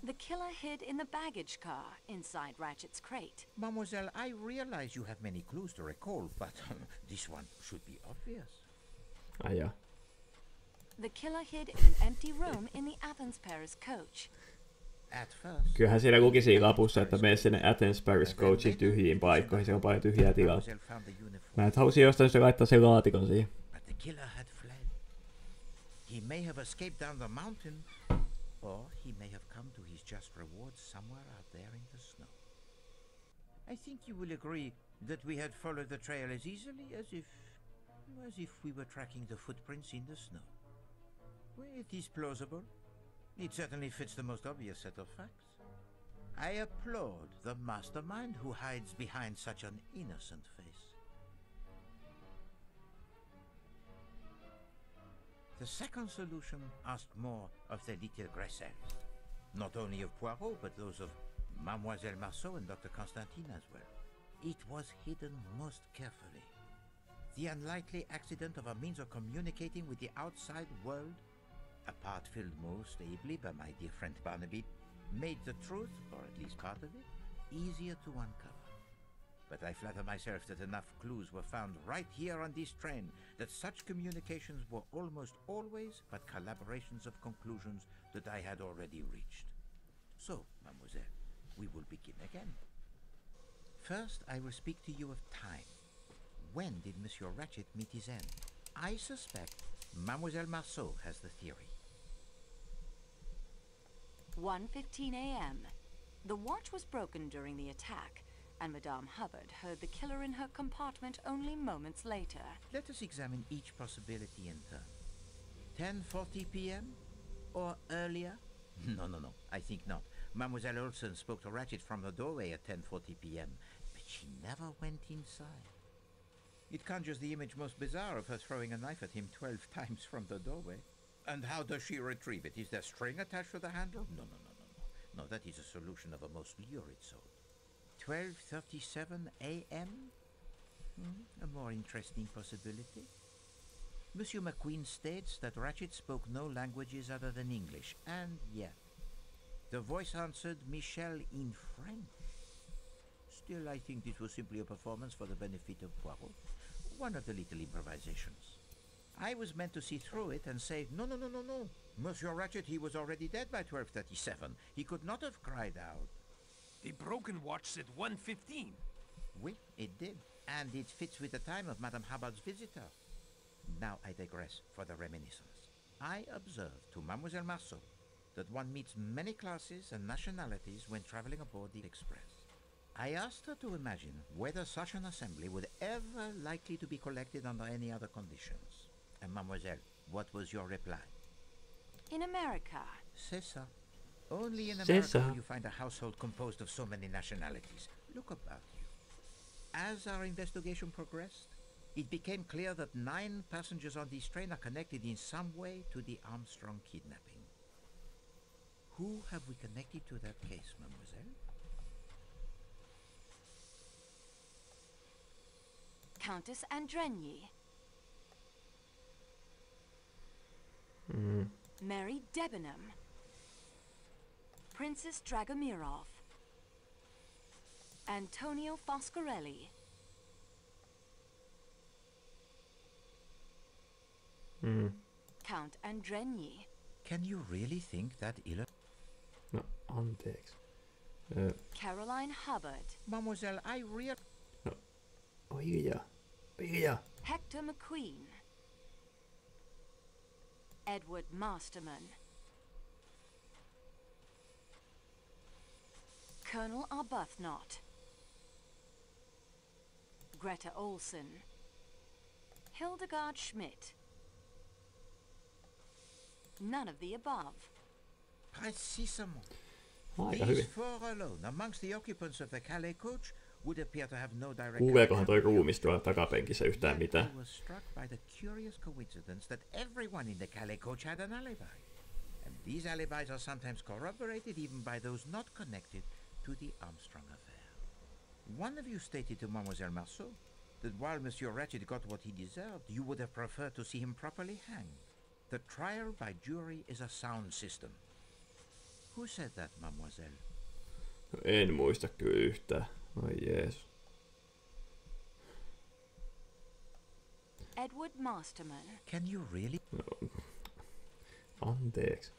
B: The killer hid in the baggage car inside Ratchet's crate.
C: Mademoiselle, I realize you have many clues to recall, but this one should be obvious.
A: Ai jaa.
B: The killer hid in an empty room in the Athens-Paris coach.
C: At first,
A: Kyllähän siinä luki siinä lapussa, että mene sinne Athens-Paris coachin tyhjiin paikkoihin. Siellä on paljon tyhjää tilaa. Mä et halusin jostain se laittaa sen laatikon siihen.
C: But the killer had fled. He may have escaped down the mountain, or he may have come to his just reward somewhere out there in the snow. I think you will agree that we had followed the trail as easily as if we were tracking the footprints in the snow. Well, it is plausible. It certainly fits the most obvious set of facts. I applaud the mastermind who hides behind such an innocent face. The second solution asked more of the little Gressels. Not only of Poirot, but those of Mademoiselle Marceau and Dr. Constantine as well. It was hidden most carefully. The unlikely accident of a means of communicating with the outside world, a part filled most ably by my dear friend Barnaby, made the truth, or at least part of it, easier to uncover. But I flatter myself that enough clues were found right here on this train that such communications were almost always but collaborations of conclusions that I had already reached. So, mademoiselle, we will begin again. First, I will speak to you of time. When did Monsieur Ratchet meet his end? I suspect Mademoiselle Marceau has the theory.
B: 1:15 a.m. The watch was broken during the attack, and Madame Hubbard heard the killer in her compartment only moments later.
C: Let us examine each possibility in turn. 10:40 p.m. or earlier? No, I think not. Mademoiselle Olsen spoke to Ratchet from the doorway at 10:40 p.m., but she never went inside. It conjures the image most bizarre of her throwing a knife at him 12 times from the doorway. And how does she retrieve it? Is there string attached to the handle? No. No, that is a solution of a most lurid sort. 12:37 a.m.? A more interesting possibility. Monsieur McQueen states that Ratchet spoke no languages other than English, and yet the voice answered Michel in French. Still, I think this was simply a performance for the benefit of Poirot. One of the little improvisations. I was meant to see through it and say, no. Monsieur Ratchet, he was already dead by 12:37. He could not have cried out.
E: The broken watch said 1:15.
C: Oui, it did. And it fits with the time of Madame Hubbard's visitor. Now I digress for the reminiscence. I observed to Mademoiselle Marceau that one meets many classes and nationalities when traveling aboard the express. I asked her to imagine whether such an assembly would ever likely to be collected under any other conditions. And mademoiselle, what was your reply?
B: In America.
C: C'est ça. Only in America will you find a household composed of so many nationalities. Look about you. As our investigation progressed, it became clear that 9 passengers on this train are connected in some way to the Armstrong kidnapping. Who have we connected to that case, mademoiselle?
B: Countess Andrenyi. Mary Debenham. Princess Dragomirov. Antonio Foscarelli. Count Andrenyi.
C: Can you really think that
A: No, anteeksi.
B: Caroline Hubbard.
C: Mademoiselle, I really...
A: No. Oi ja.
B: Hector McQueen. Edward Masterman. Colonel Arbuthnot. Greta Olsen. Hildegard Schmidt. None of the above.
C: Precisement.
A: Aika
C: These
A: hyvin.
C: 4 alone, amongst the occupants of the Calais coach, would appear to have no direct...
A: Kuuleekohan toi ruumis tuolla takapenkissä yhtään mitään?
C: I was struck by the curious coincidence that everyone in the Calais coach had an alibi. And these alibis are sometimes corroborated even by those not connected to the Armstrong affair. One of you stated to Mademoiselle Marceau that while Monsieur Ratchet got what he deserved, you would have preferred to see him properly hanged. The trial by jury is a sound system. Who said that, mademoiselle?
A: En muista kyllä yhtään. Ai Jeesus.
B: Edward Masterman.
C: Can you really?
A: No. Anteeksi.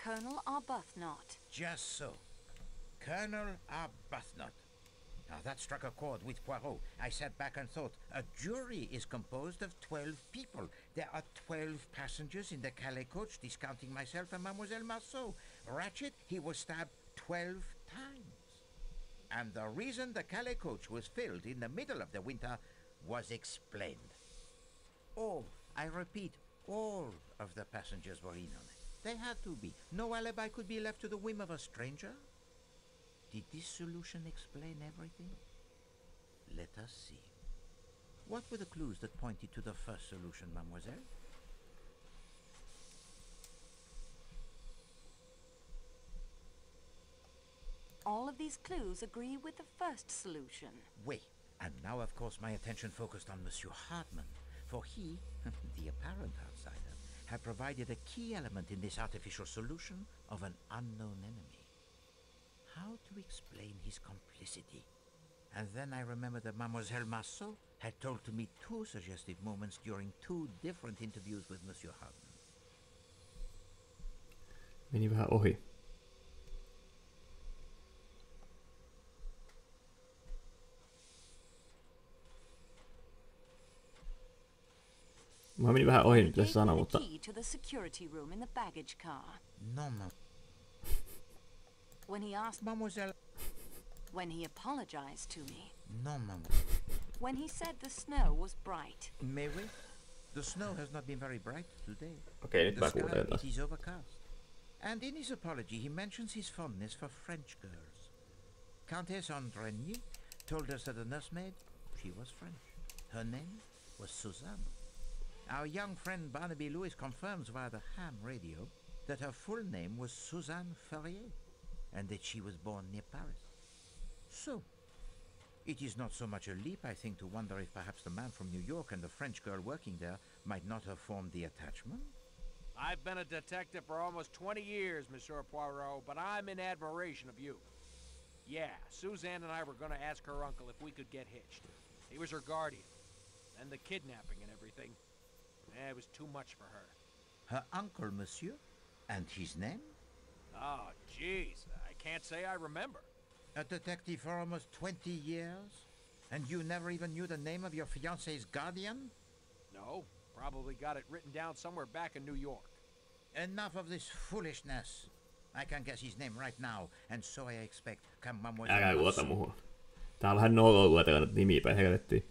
B: Colonel Arbuthnot.
C: Just so. Colonel Arbuthnot. Now that struck a chord with Poirot. I sat back and thought, a jury is composed of 12 people. There are 12 passengers in the Calais coach, discounting myself and Mademoiselle Marceau. Ratchet, he was stabbed 12 times. And the reason the Calais coach was filled in the middle of the winter was explained. All, I repeat, all of the passengers were in on it. They had to be. No alibi could be left to the whim of a stranger. Did this solution explain everything? Let us see. What were the clues that pointed to the first solution, mademoiselle?
B: All of these clues agree with the first solution.
C: Wait, and now of course my attention focused on Monsieur Hartmann, for he, the apparent outsider, had provided a key element in this artificial solution of an unknown enemy. How to explain his complicity? And then I remember that Mademoiselle Marceau had told to me 2 suggestive moments during 2 different interviews with Monsieur Hardin.
A: Meni vähän ohi. Mä menin vähän ohi nyt tässä sanoa, mutta...
C: No, ma...
B: When he asked...
C: Mademoiselle...
B: When he apologized to me.
C: No, ma'am.
B: When he said the snow was bright.
C: May we? The snow has not been very bright today.
A: Okei, nyt mä kuuntelen taas.
C: It is overcast. And in his apology, he mentions his fondness for French girls. Countess Andrigny told us that the nursemaid, she was French. Her name was Suzanne. Our young friend Barnaby Lewis confirms via the ham radio that her full name was Suzanne Ferrier, and that she was born near Paris. So, it is not so much a leap, I think, to wonder if perhaps the man from New York and the French girl working there might not have formed the attachment.
E: I've been a detective for almost 20 years, Monsieur Poirot, but I'm in admiration of you. Yeah, Suzanne and I were going to ask her uncle if we could get hitched. He was her guardian. And the kidnapping and everything. It was too much for her.
C: Her uncle, monsieur? And his name?
E: Oh, jeez. I can't say I remember.
C: A detective for almost 20 years? And you never even knew the name of your fiancé's guardian?
E: No. Probably got it written down somewhere back in New York.
C: Enough of this foolishness. I can guess his name right now, and so I expect can Mademoiselle...
A: Älä luota muhun. Tää on vähän noloa luotella nyt nimiä päin helvettiin.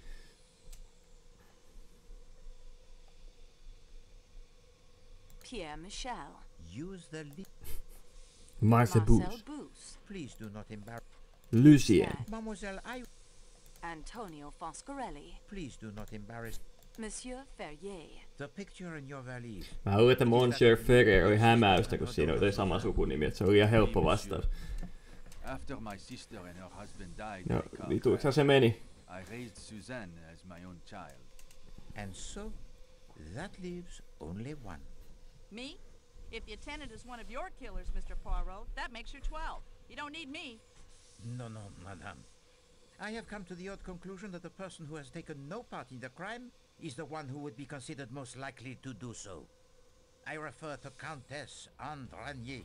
B: Pierre Michel.
C: Use the
A: Marcel
B: Booth.
C: Please do not embarrass...
A: Lucien.
C: Mademoiselle,
B: Antonio Foscarelli.
C: Please do not embarrass...
B: Monsieur Ferrier.
C: The picture in your valise.
A: Mä luulen, että Monsieur Ferrier oli hämäystä, kun siinä oli sama sukunimi, että se oli ihan helppo vastaus.
F: After my sister and her husband died,
A: no, vituiksi se meni.
F: I raised Suzanne as my own child.
C: And so, that leaves only one.
I: Me? If the attendant is one of your killers, Mr. Poirot, that makes you 12. You don't need me.
C: No, madame. I have come to the odd conclusion that the person who has taken no part in the crime is the one who would be considered most likely to do so. I refer to Countess Andrigny.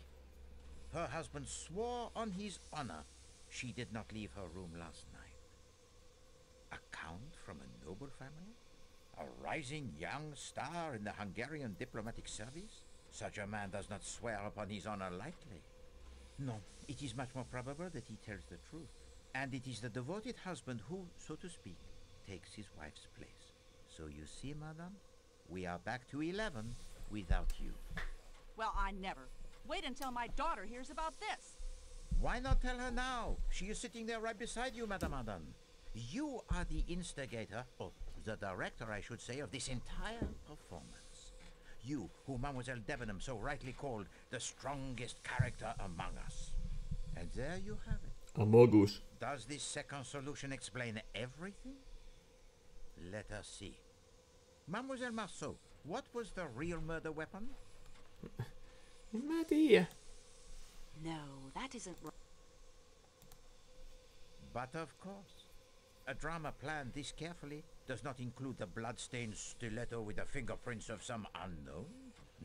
C: Her husband swore on his honor she did not leave her room last night. A count from a noble family? A rising young star in the Hungarian diplomatic service? Such a man does not swear upon his honor lightly. No, it is much more probable that he tells the truth. And it is the devoted husband who, so to speak, takes his wife's place. So you see, madame, we are back to 11 without you.
I: Well, I never. Wait until my daughter hears about this.
C: Why not tell her now? She is sitting there right beside you, Madame Arden. You are the instigator, or the director, I should say, of this entire performance. You, who Mademoiselle Debenham so rightly called the strongest character among us. And there you have it.
A: Amogus.
C: Does this second solution explain everything? Let us see. Mademoiselle Marceau, what was the real murder weapon?
A: Mä tiedä.
B: No, that isn't right.
C: But of course, a drama planned this carefully does not include the blood-stained stiletto with the fingerprints of some unknown.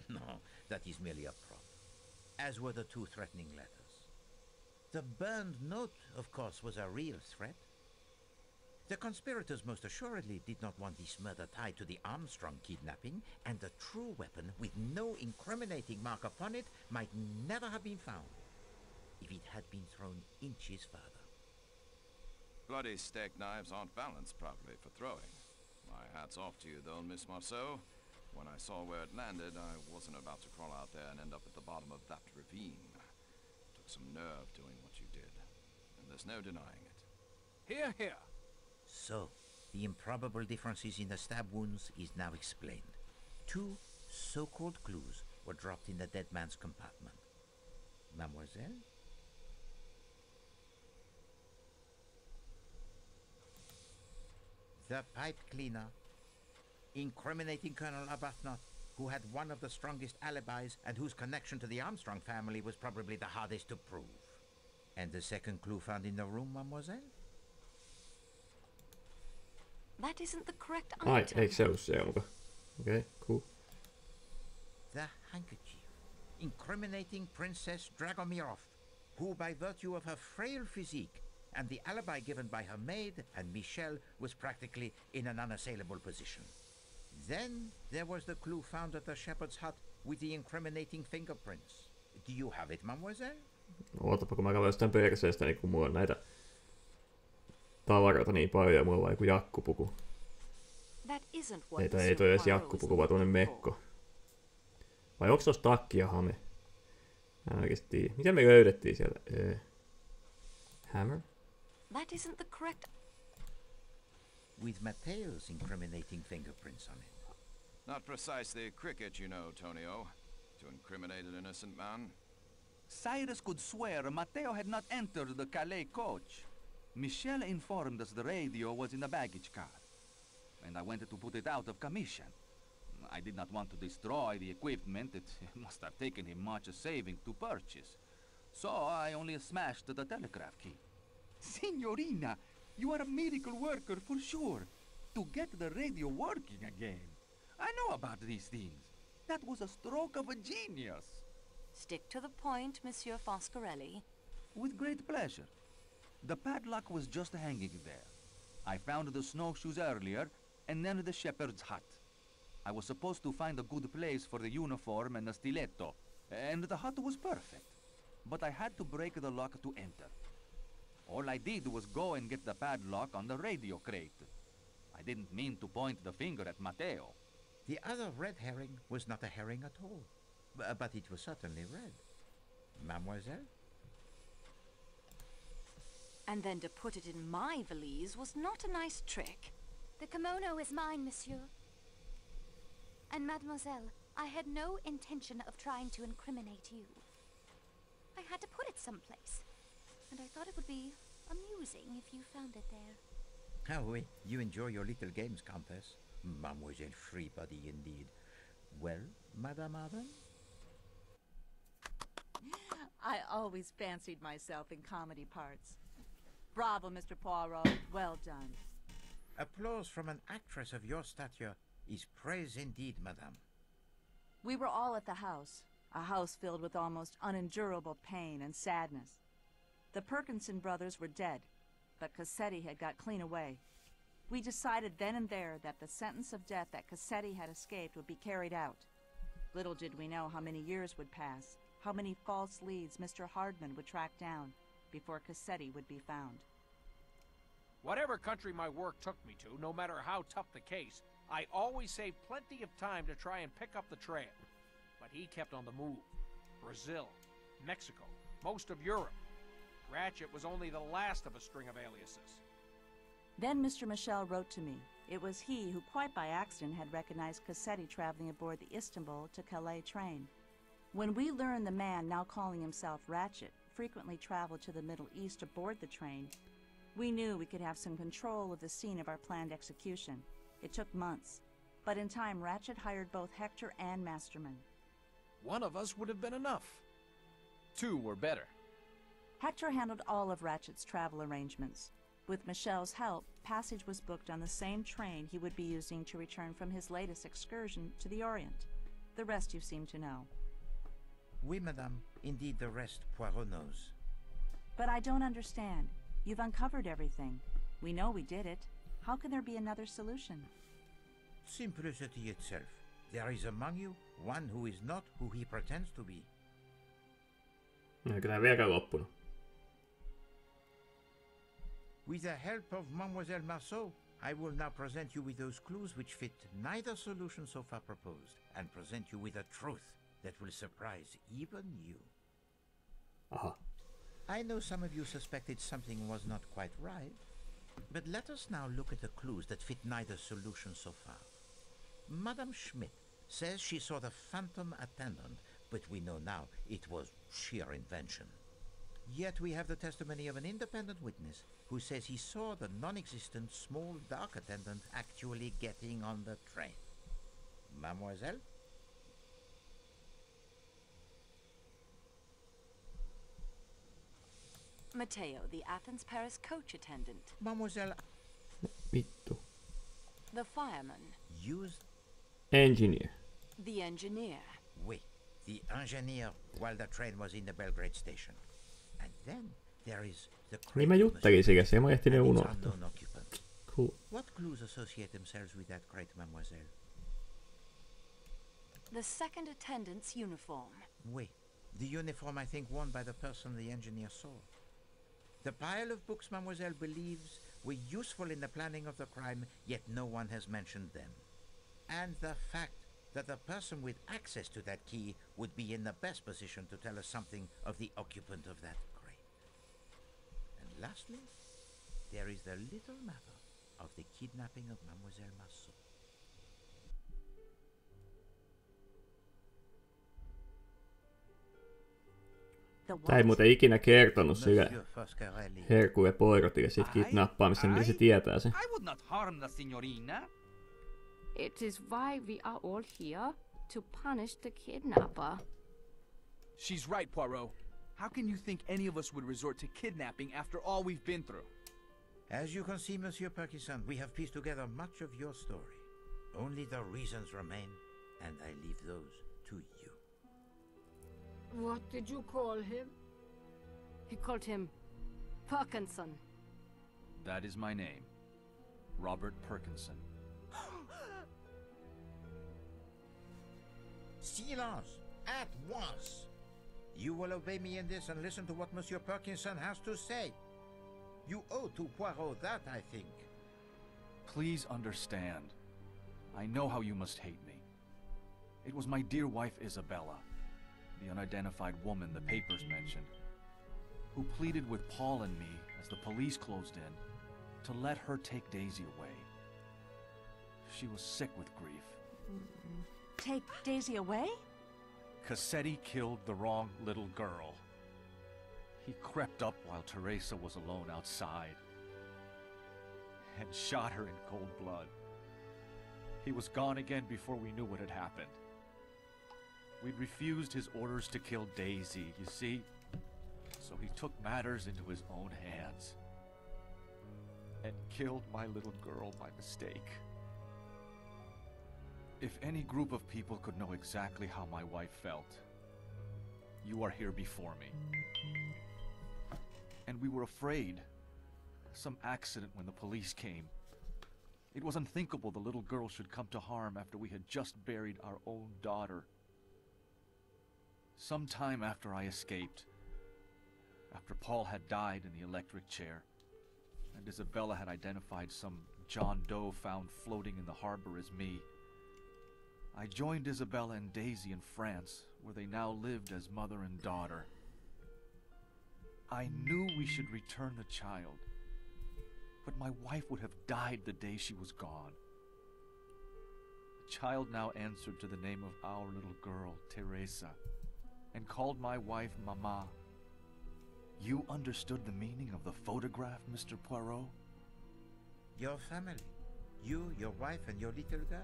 C: No, that is merely a prop. As were the 2 threatening letters. The burned note, of course, was a real threat. The conspirators most assuredly did not want this murder tied to the Armstrong kidnapping, and the true weapon, with no incriminating mark upon it, might never have been found if it had been thrown inches further.
G: Bloody steak knives aren't balanced properly for throwing. My hat's off to you, though, Miss Marceau. When I saw where it landed, I wasn't about to crawl out there and end up at the bottom of that ravine. Took some nerve doing what you did, and there's no denying it.
E: Hear, hear.
C: So, the improbable differences in the stab wounds is now explained. 2 so-called clues were dropped in the dead man's compartment. Mademoiselle? The pipe cleaner, incriminating Colonel Arbuthnot, who had one of the strongest alibis and whose connection to the Armstrong family was probably the hardest to prove. And the second clue found in the room, mademoiselle?
B: That isn't the correct
A: Ai,
B: item.
A: eikö se ollut se muka? Okei, cool.
C: The handkerchief, incriminating Princess Dragomirov, who by virtue of her frail physique and the alibi given by her maid and Michel was practically in an unassailable position. Then there was the clue found at the shepherd's hut with the incriminating fingerprints. Do you have it, mademoiselle?
A: Ootapa, kun mä käyn jostain perseestä, niin kun mulla on näitä tavaroita niin paljon ja mulla on vaan joku jakkupuku.
B: That isn't what
A: Ei toi edes jakkupuku, vaan tuonne mekko. Vai onko tossa takki ja hame? Mä en oikeesti tiedä. Miten me löydettiin sieltä? Hammer?
B: That isn't the correct...
C: With Matteo's incriminating fingerprints on it.
G: Not precisely cricket, you know, Tonio. To incriminate an innocent man.
F: Cyrus could swear Matteo had not entered the Calais coach. Michel informed us the radio was in the baggage car, and I wanted to put it out of commission. I did not want to destroy the equipment. It must have taken him much saving to purchase. So I only smashed the telegraph key. Signorina, you are a miracle worker for sure. To get the radio working again. I know about these things. That was a stroke of a genius.
B: Stick to the point, Monsieur Foscarelli.
F: With great pleasure. The padlock was just hanging there. I found the snowshoes earlier, and then the shepherd's hut. I was supposed to find a good place for the uniform and the stiletto, and the hut was perfect. But I had to break the lock to enter. All I did was go and get the padlock on the radio crate. I didn't mean to point the finger at Matteo.
C: The other red herring was not a herring at all, but it was certainly red. Mademoiselle?
B: And then to put it in my valise was not a nice trick.
H: The kimono is mine, monsieur. And mademoiselle, I had no intention of trying to incriminate you. I had to put it someplace, and I thought it would be amusing if you found it there.
C: Oh, oui, you enjoy your little games, Countess. Mademoiselle Freebody, indeed. Well, Madame Arden?
I: I always fancied myself in comedy parts. Bravo, Mr. Poirot. Well done.
C: Applause from an actress of your stature is praise indeed, madame.
I: We were all at the house, a house filled with almost unendurable pain and sadness. The Perkinson brothers were dead, but Cassetti had got clean away. We decided then and there that the sentence of death that Cassetti had escaped would be carried out. Little did we know how many years would pass, how many false leads Mr. Hardman would track down before Cassetti would be found.
E: Whatever country my work took me to, no matter how tough the case, I always saved plenty of time to try and pick up the trail. But he kept on the move. Brazil, Mexico, most of Europe. Ratchet was only the last of a string of aliases.
I: Then Mr. Michel wrote to me. It was he who, quite by accident, had recognized Cassetti traveling aboard the Istanbul to Calais train. When we learned the man, now calling himself Ratchet, frequently traveled to the Middle East aboard the train, we knew we could have some control of the scene of our planned execution. It took months, but in time Ratchet hired both Hector and Masterman.
E: One of us would have been enough. Two were better.
I: Hector handled all of Ratchet's travel arrangements. With Michel's help, passage was booked on the same train he would be using to return from his latest excursion to the Orient. The rest you seem to know.
C: Oui, madame. Indeed, the rest Poirot knows.
I: But I don't understand. You've uncovered everything. We know we did it. How can there be another solution?
C: Simplicity itself. There is among you one who is not who he pretends to be.
A: Eikö tää vieläkään loppunut?
C: With the help of Mademoiselle Marceau, I will now present you with those clues which fit neither solution so far proposed, and present you with a truth that will surprise even you.
A: Aha.
C: I know some of you suspected something was not quite right, but let us now look at the clues that fit neither solution so far. Madame Schmidt says she saw the phantom attendant, but we know now it was sheer invention. Yet we have the testimony of an independent witness who says he saw the non-existent small dark attendant actually getting on the train. Mademoiselle?
B: Matteo, the Athens-Paris coach attendant.
C: Mademoiselle...
A: Vittu.
B: The fireman.
C: Use...
A: Engineer.
B: The engineer.
C: Oui, the engineer while the train was in the Belgrade station. And then there is the
A: Niin mä juttelin siitä, se mä ehtinyt unohtaa. Cool.
C: What clues associate themselves with that great mademoiselle?
B: The second attendant's uniform.
C: Oui, the uniform I think worn by the person the engineer saw. The pile of books mademoiselle believes were useful in the planning of the crime, yet no one has mentioned them. And the fact that the person with access to that key would be in the best position to tell us something of the occupant of that crate. And lastly, there is the little matter of the kidnapping of Mademoiselle Marceau.
A: Tää ei muuten ikinä kertonut sille Hercule ja Poirotille siitä kidnappaamista, miten se tietää sen.
F: I would not harm the signorina.
D: It is why we are all here, to punish the kidnapper.
J: She's right, Poirot. How can you think any of us would resort to kidnapping after all we've been through?
C: As you can see, Monsieur Parkinson, we have pieced together much of your story. Only the reasons remain, and I leave those to you.
D: What did you call him?
B: He called him Parkinson.
J: That is my name. Robert Perkinson.
C: Silence! At once! You will obey me in this and listen to what Monsieur Parkinson has to say. You owe to Poirot that, I think.
J: Please understand. I know how you must hate me. It was my dear wife Isabella, the unidentified woman the papers mentioned, who pleaded with Paul and me as the police closed in to let her take Daisy away. She was sick with grief.
I: Take Daisy away?
J: Cassetti killed the wrong little girl. He crept up while Teresa was alone outside and shot her in cold blood. He was gone again before we knew what had happened. We'd refused his orders to kill Daisy, you see? So he took matters into his own hands and killed my little girl by mistake. If any group of people could know exactly how my wife felt, you are here before me. And we were afraid. Some accident when the police came. It was unthinkable the little girl should come to harm after we had just buried our own daughter. Some time after I escaped, after Paul had died in the electric chair, and Isabella had identified some John Doe found floating in the harbor as me, I joined Isabella and Daisy in France, where they now lived as mother and daughter. I knew we should return the child, but my wife would have died the day she was gone. The child now answered to the name of our little girl, Teresa, and called my wife Mama. You understood the meaning of the photograph, Mr. Poirot?
C: Your family. You, your wife, and your little girl.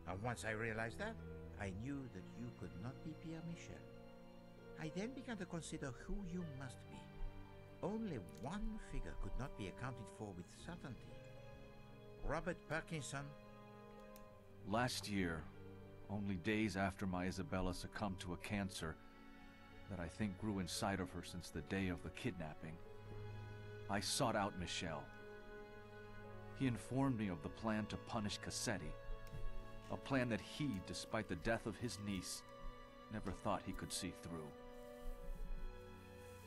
C: And once I realized that, I knew that you could not be Pierre Michel. I then began to consider who you must be. Only one figure could not be accounted for with certainty. Robert Parkinson.
J: Last year, only days after my Isabella succumbed to a cancer that I think grew inside of her since the day of the kidnapping, I sought out Michel. He informed me of the plan to punish Cassetti, a plan that he, despite the death of his niece, never thought he could see through.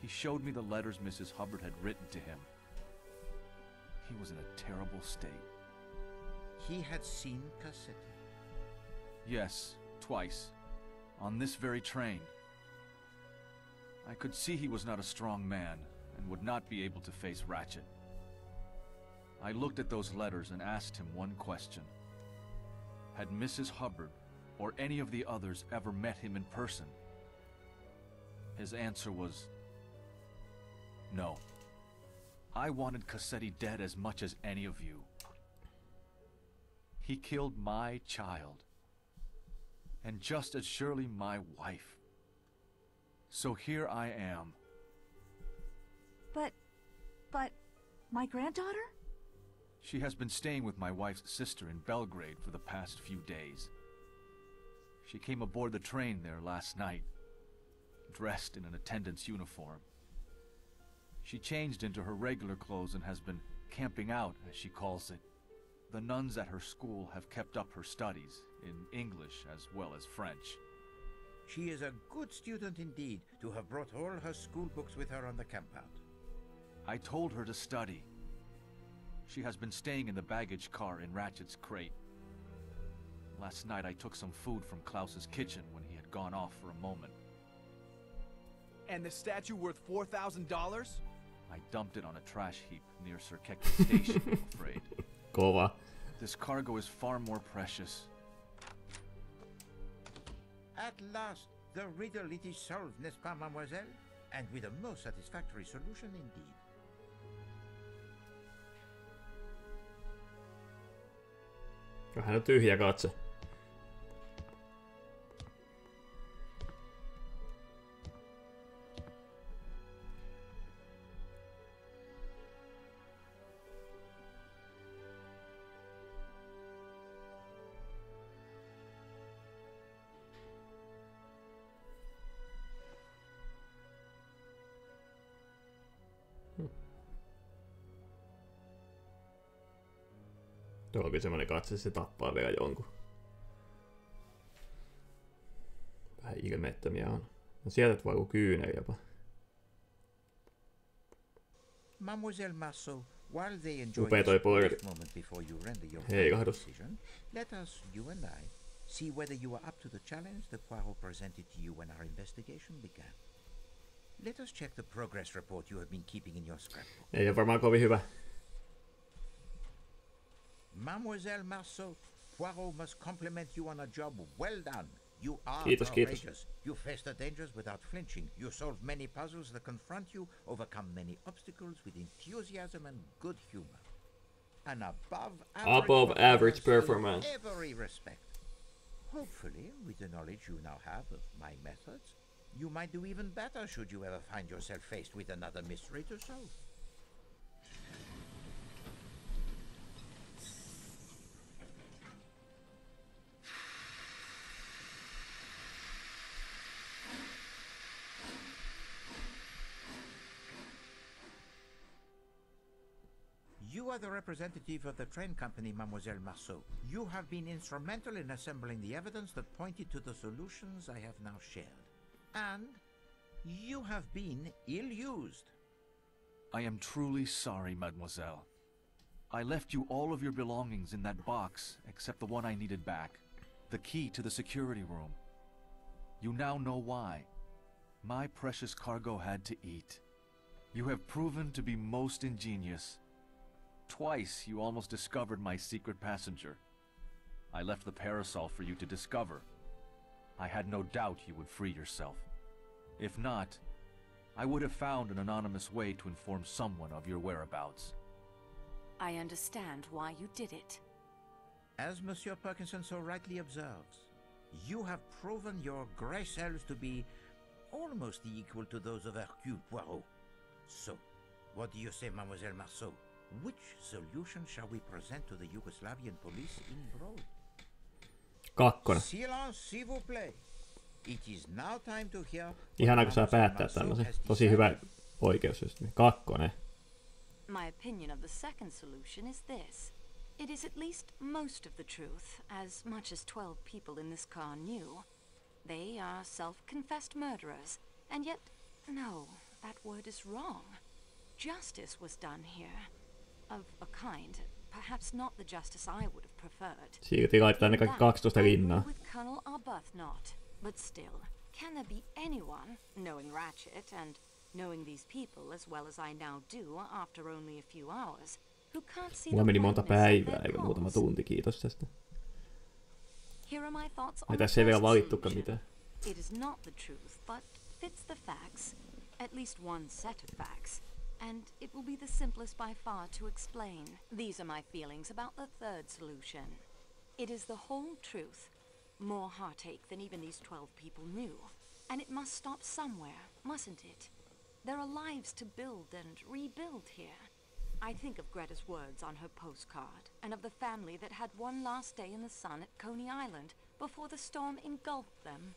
J: He showed me the letters Mrs. Hubbard had written to him. He was in a terrible state.
C: He had seen Cassetti?
J: Yes, twice. On this very train. I could see he was not a strong man and would not be able to face Ratchet. I looked at those letters and asked him one question. Had Mrs. Hubbard or any of the others ever met him in person? His answer was no. I wanted Cassetti dead as much as any of you. He killed my child, and just as surely my wife. So here I am.
I: But my granddaughter?
J: She has been staying with my wife's sister in Belgrade for the past few days. She came aboard the train there last night, dressed in an attendant's uniform. She changed into her regular clothes and has been camping out, as she calls it. The nuns at her school have kept up her studies, in English as well as French.
C: She is a good student indeed, to have brought all her school books with her on the campout.
J: I told her to study. She has been staying in the baggage car in Ratchet's crate. Last night I took some food from Klaus's kitchen when he had gone off for a moment.
K: And the statue worth $4,000?
J: I dumped it on a trash heap near Sir Kek's station, I'm afraid.
A: Kova.
J: This cargo is far more precious.
C: At last, the riddle it is solved, n'est-ce pas, mademoiselle? And with a most satisfactory solution indeed.
A: Vähän on tyhjä katse. Tuo onkin semmonen katse, se tappaa vielä jonkun. Vähän ilmeettömiä on. No sieltä voi joku kyynel jopa.
C: Mademoiselle Marceau, while they enjoy
A: Upea toi poika.
C: this moment before you render your
A: Heilahdus.
C: decision, let us, you and I, see whether you are up to the challenge that Poirot presented to you when our investigation began. Let us check the progress report you have been keeping in your scrapbook.
A: Ei ole varmaan kovin hyvä.
C: Mademoiselle Marceau, Poirot must compliment you on a job well done. You are
A: Kiitos, kiitos.
C: courageous. You face the dangers without flinching. You solve many puzzles that confront you, overcome many obstacles with enthusiasm and good humor. An above
A: average performance.
C: In every respect. Hopefully, with the knowledge you now have of my methods, you might do even better should you ever find yourself faced with another mystery to solve. You are the representative of the train company, Mademoiselle Marceau. You have been instrumental in assembling the evidence that pointed to the solutions I have now shared. And you have been ill-used.
J: I am truly sorry, mademoiselle. I left you all of your belongings in that box, except the one I needed back. The key to the security room. You now know why. My precious cargo had to eat. You have proven to be most ingenious. Twice you almost discovered my secret passenger. I left the parasol for you to discover. I had no doubt you would free yourself. If not, I would have found an anonymous way to inform someone of your whereabouts.
B: I understand why you did it.
C: As Monsieur Parkinson so rightly observes, you have proven your grey cells to be almost equal to those of Hercule Poirot. So, what do you say, Mademoiselle Marceau? Which solution shall we present to the Yugoslavian police in Brod?
A: Kakkonen.
C: Silence, s'il vous plaît. It is now time to hear.
A: Ihanaa, kun saa päättää tämmösen. Tosi hyvä oikeussysteemi. Kakkonen.
B: My opinion of the second solution is this. It is at least most of the truth, as much as 12 people in this car knew. They are self-confessed murderers, and yet, no, that word is wrong. Justice was done here. Of a kind, perhaps not the justice I would have preferred.
A: Silti laitetaan ne kaikki 12 linnaa.
B: With Colonel Arbuthnot, but still, can there be anyone, knowing Ratchet and knowing these people as well as I now do after only a few hours, who can't see
A: Mulla meni
B: the
A: monta
B: witness of
A: päivää,
B: their
A: eikä
B: cause?
A: muutama tunti, kiitos tästä.
B: Here are my thoughts
A: Ei
B: on the
A: tässä ei vielä
B: first
A: valittukaan
B: solution.
A: mitään.
B: It is not the truth, but fits the facts, at least one set of facts, and it will be the simplest by far to explain. These are my feelings about the third solution. It is the whole truth, more heartache than even these 12 people knew, and it must stop somewhere, mustn't it? There are lives to build and rebuild here. I think of Greta's words on her postcard, and of the family that had one last day in the sun at Coney Island before the storm engulfed them.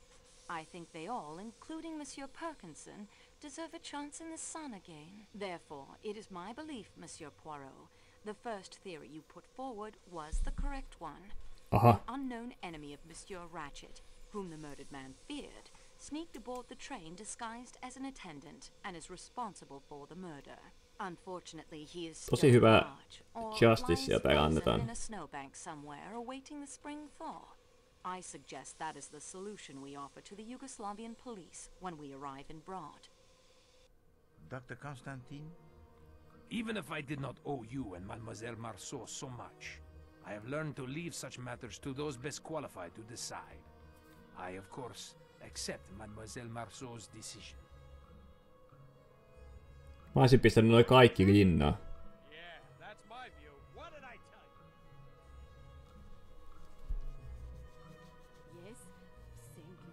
B: I think they all, including Monsieur Perkinson, deserve a chance in the sun again. Therefore, it is my belief, Monsieur Poirot, the first theory you put forward was the correct one. An unknown enemy of Monsieur Ratchet, whom the murdered man feared, sneaked aboard the train disguised as an attendant and is responsible for the murder. Unfortunately, he is
A: tosi
B: still
A: hyvä
B: large, or
A: justicea
B: lies
A: täällä
B: frozen
A: annetaan.
B: in a snowbank somewhere awaiting the spring thaw. I suggest that is the solution we offer to the Yugoslavian police when we arrive in Broad.
C: Dr. Constantine?
E: Even if I did not owe you and Mademoiselle Marceau so much, I have learned to leave such matters to those best qualified to decide. I, of course, accept Mademoiselle Marceau's decision.
A: Mä olisin pistänyt noi kaikki linnaan.
E: Yeah, that's my view. What did I tell you?
B: Yes, thank you.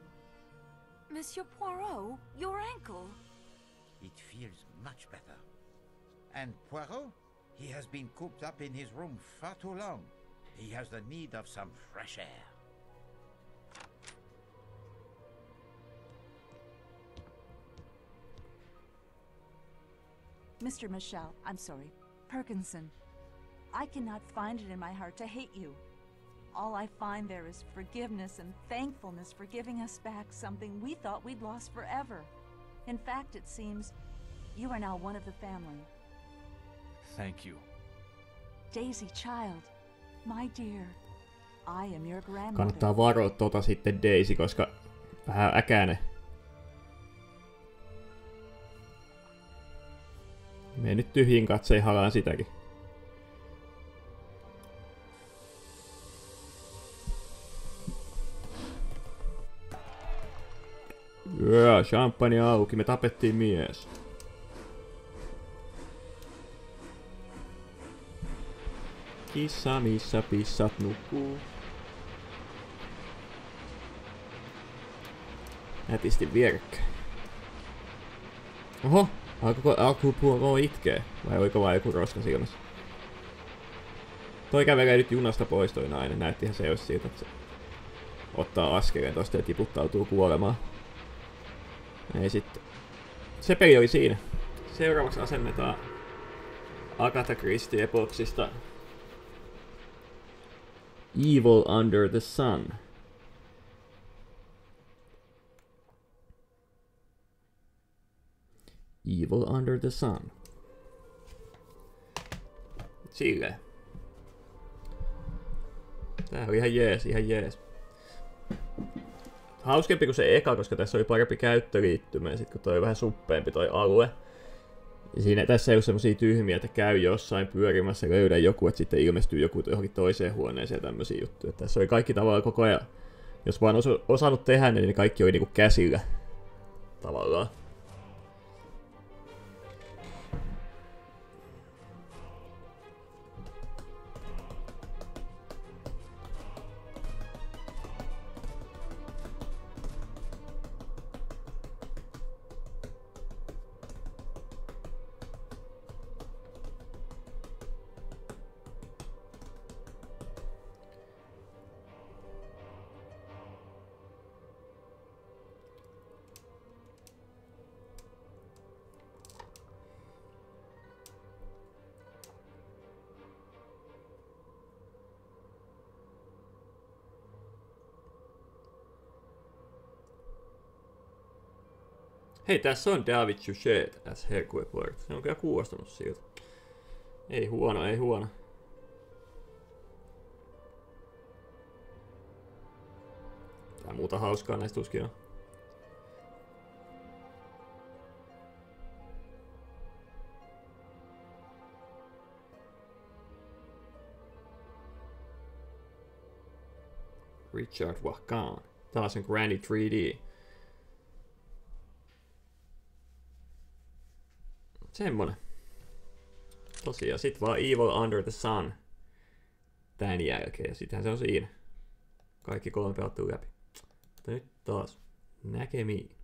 B: Monsieur Poirot, your ankle.
C: It feels much better. And Poirot? He has been cooped up in his room far too long. He has the need of some fresh air.
I: Mr. Michel, I'm sorry, Perkinson. I cannot find it in my heart to hate you. All I find there is forgiveness and thankfulness for giving us back something we thought we'd lost forever. In fact, it seems you are now one of the family.
J: Thank you.
I: Daisy, child, my dear, I am your grandmother.
A: Kannattaa varoa tota sitten Daisy, koska vähän äkäinen. Mene nyt tyhjin katsein halaan sitäkin. Champagne auki, me tapettiin mies. Kissa, missä pissat nukkuu. Nätisti vierekkäin. Oho, alkoi Poirot itkee. Vai oliko vaan joku roska silmässä? Toi kävelee nyt junasta pois toi nainen. Näyttihän se jos siitä, että se ottaa askeleen tosta ja tiputtautuu kuolemaan. Ei sitten. Se peli oli siinä. Seuraavaksi asennetaan Agatha Christie epoksista Evil Under the Sun. Evil Under the Sun. Silleen. Tää oli ihan jees, ihan jees. Hauskempi kuin se eka, koska tässä oli parempi käyttöliittymä ja sit kun toi oli vähän suppeempi toi alue. Ja siinä, tässä ei ole semmosia tyhmiä, että käy jossain pyörimässä, löydä joku, että sitten ilmestyy joku johonkin toiseen huoneeseen ja tämmösiä juttuja. Tässä oli kaikki tavallaan koko ajan, jos vaan osannut tehdä ne, niin kaikki oli niinku käsillä tavallaan. Hei, tässä on David Suchet as Hercule Poirot. Se on kyllä kuulostanut siltä. Ei huono, ei huono. Tää muuta hauskaa näistä tuskin on. Richard Wahkan. Taas on Granny 3D. Semmonen. Tosiaan, sit vaan Evil Under the Sun tän jälkeen. Sittenhän se on siinä. Kaikki 3 pelattu läpi. Mutta nyt taas näkemiin.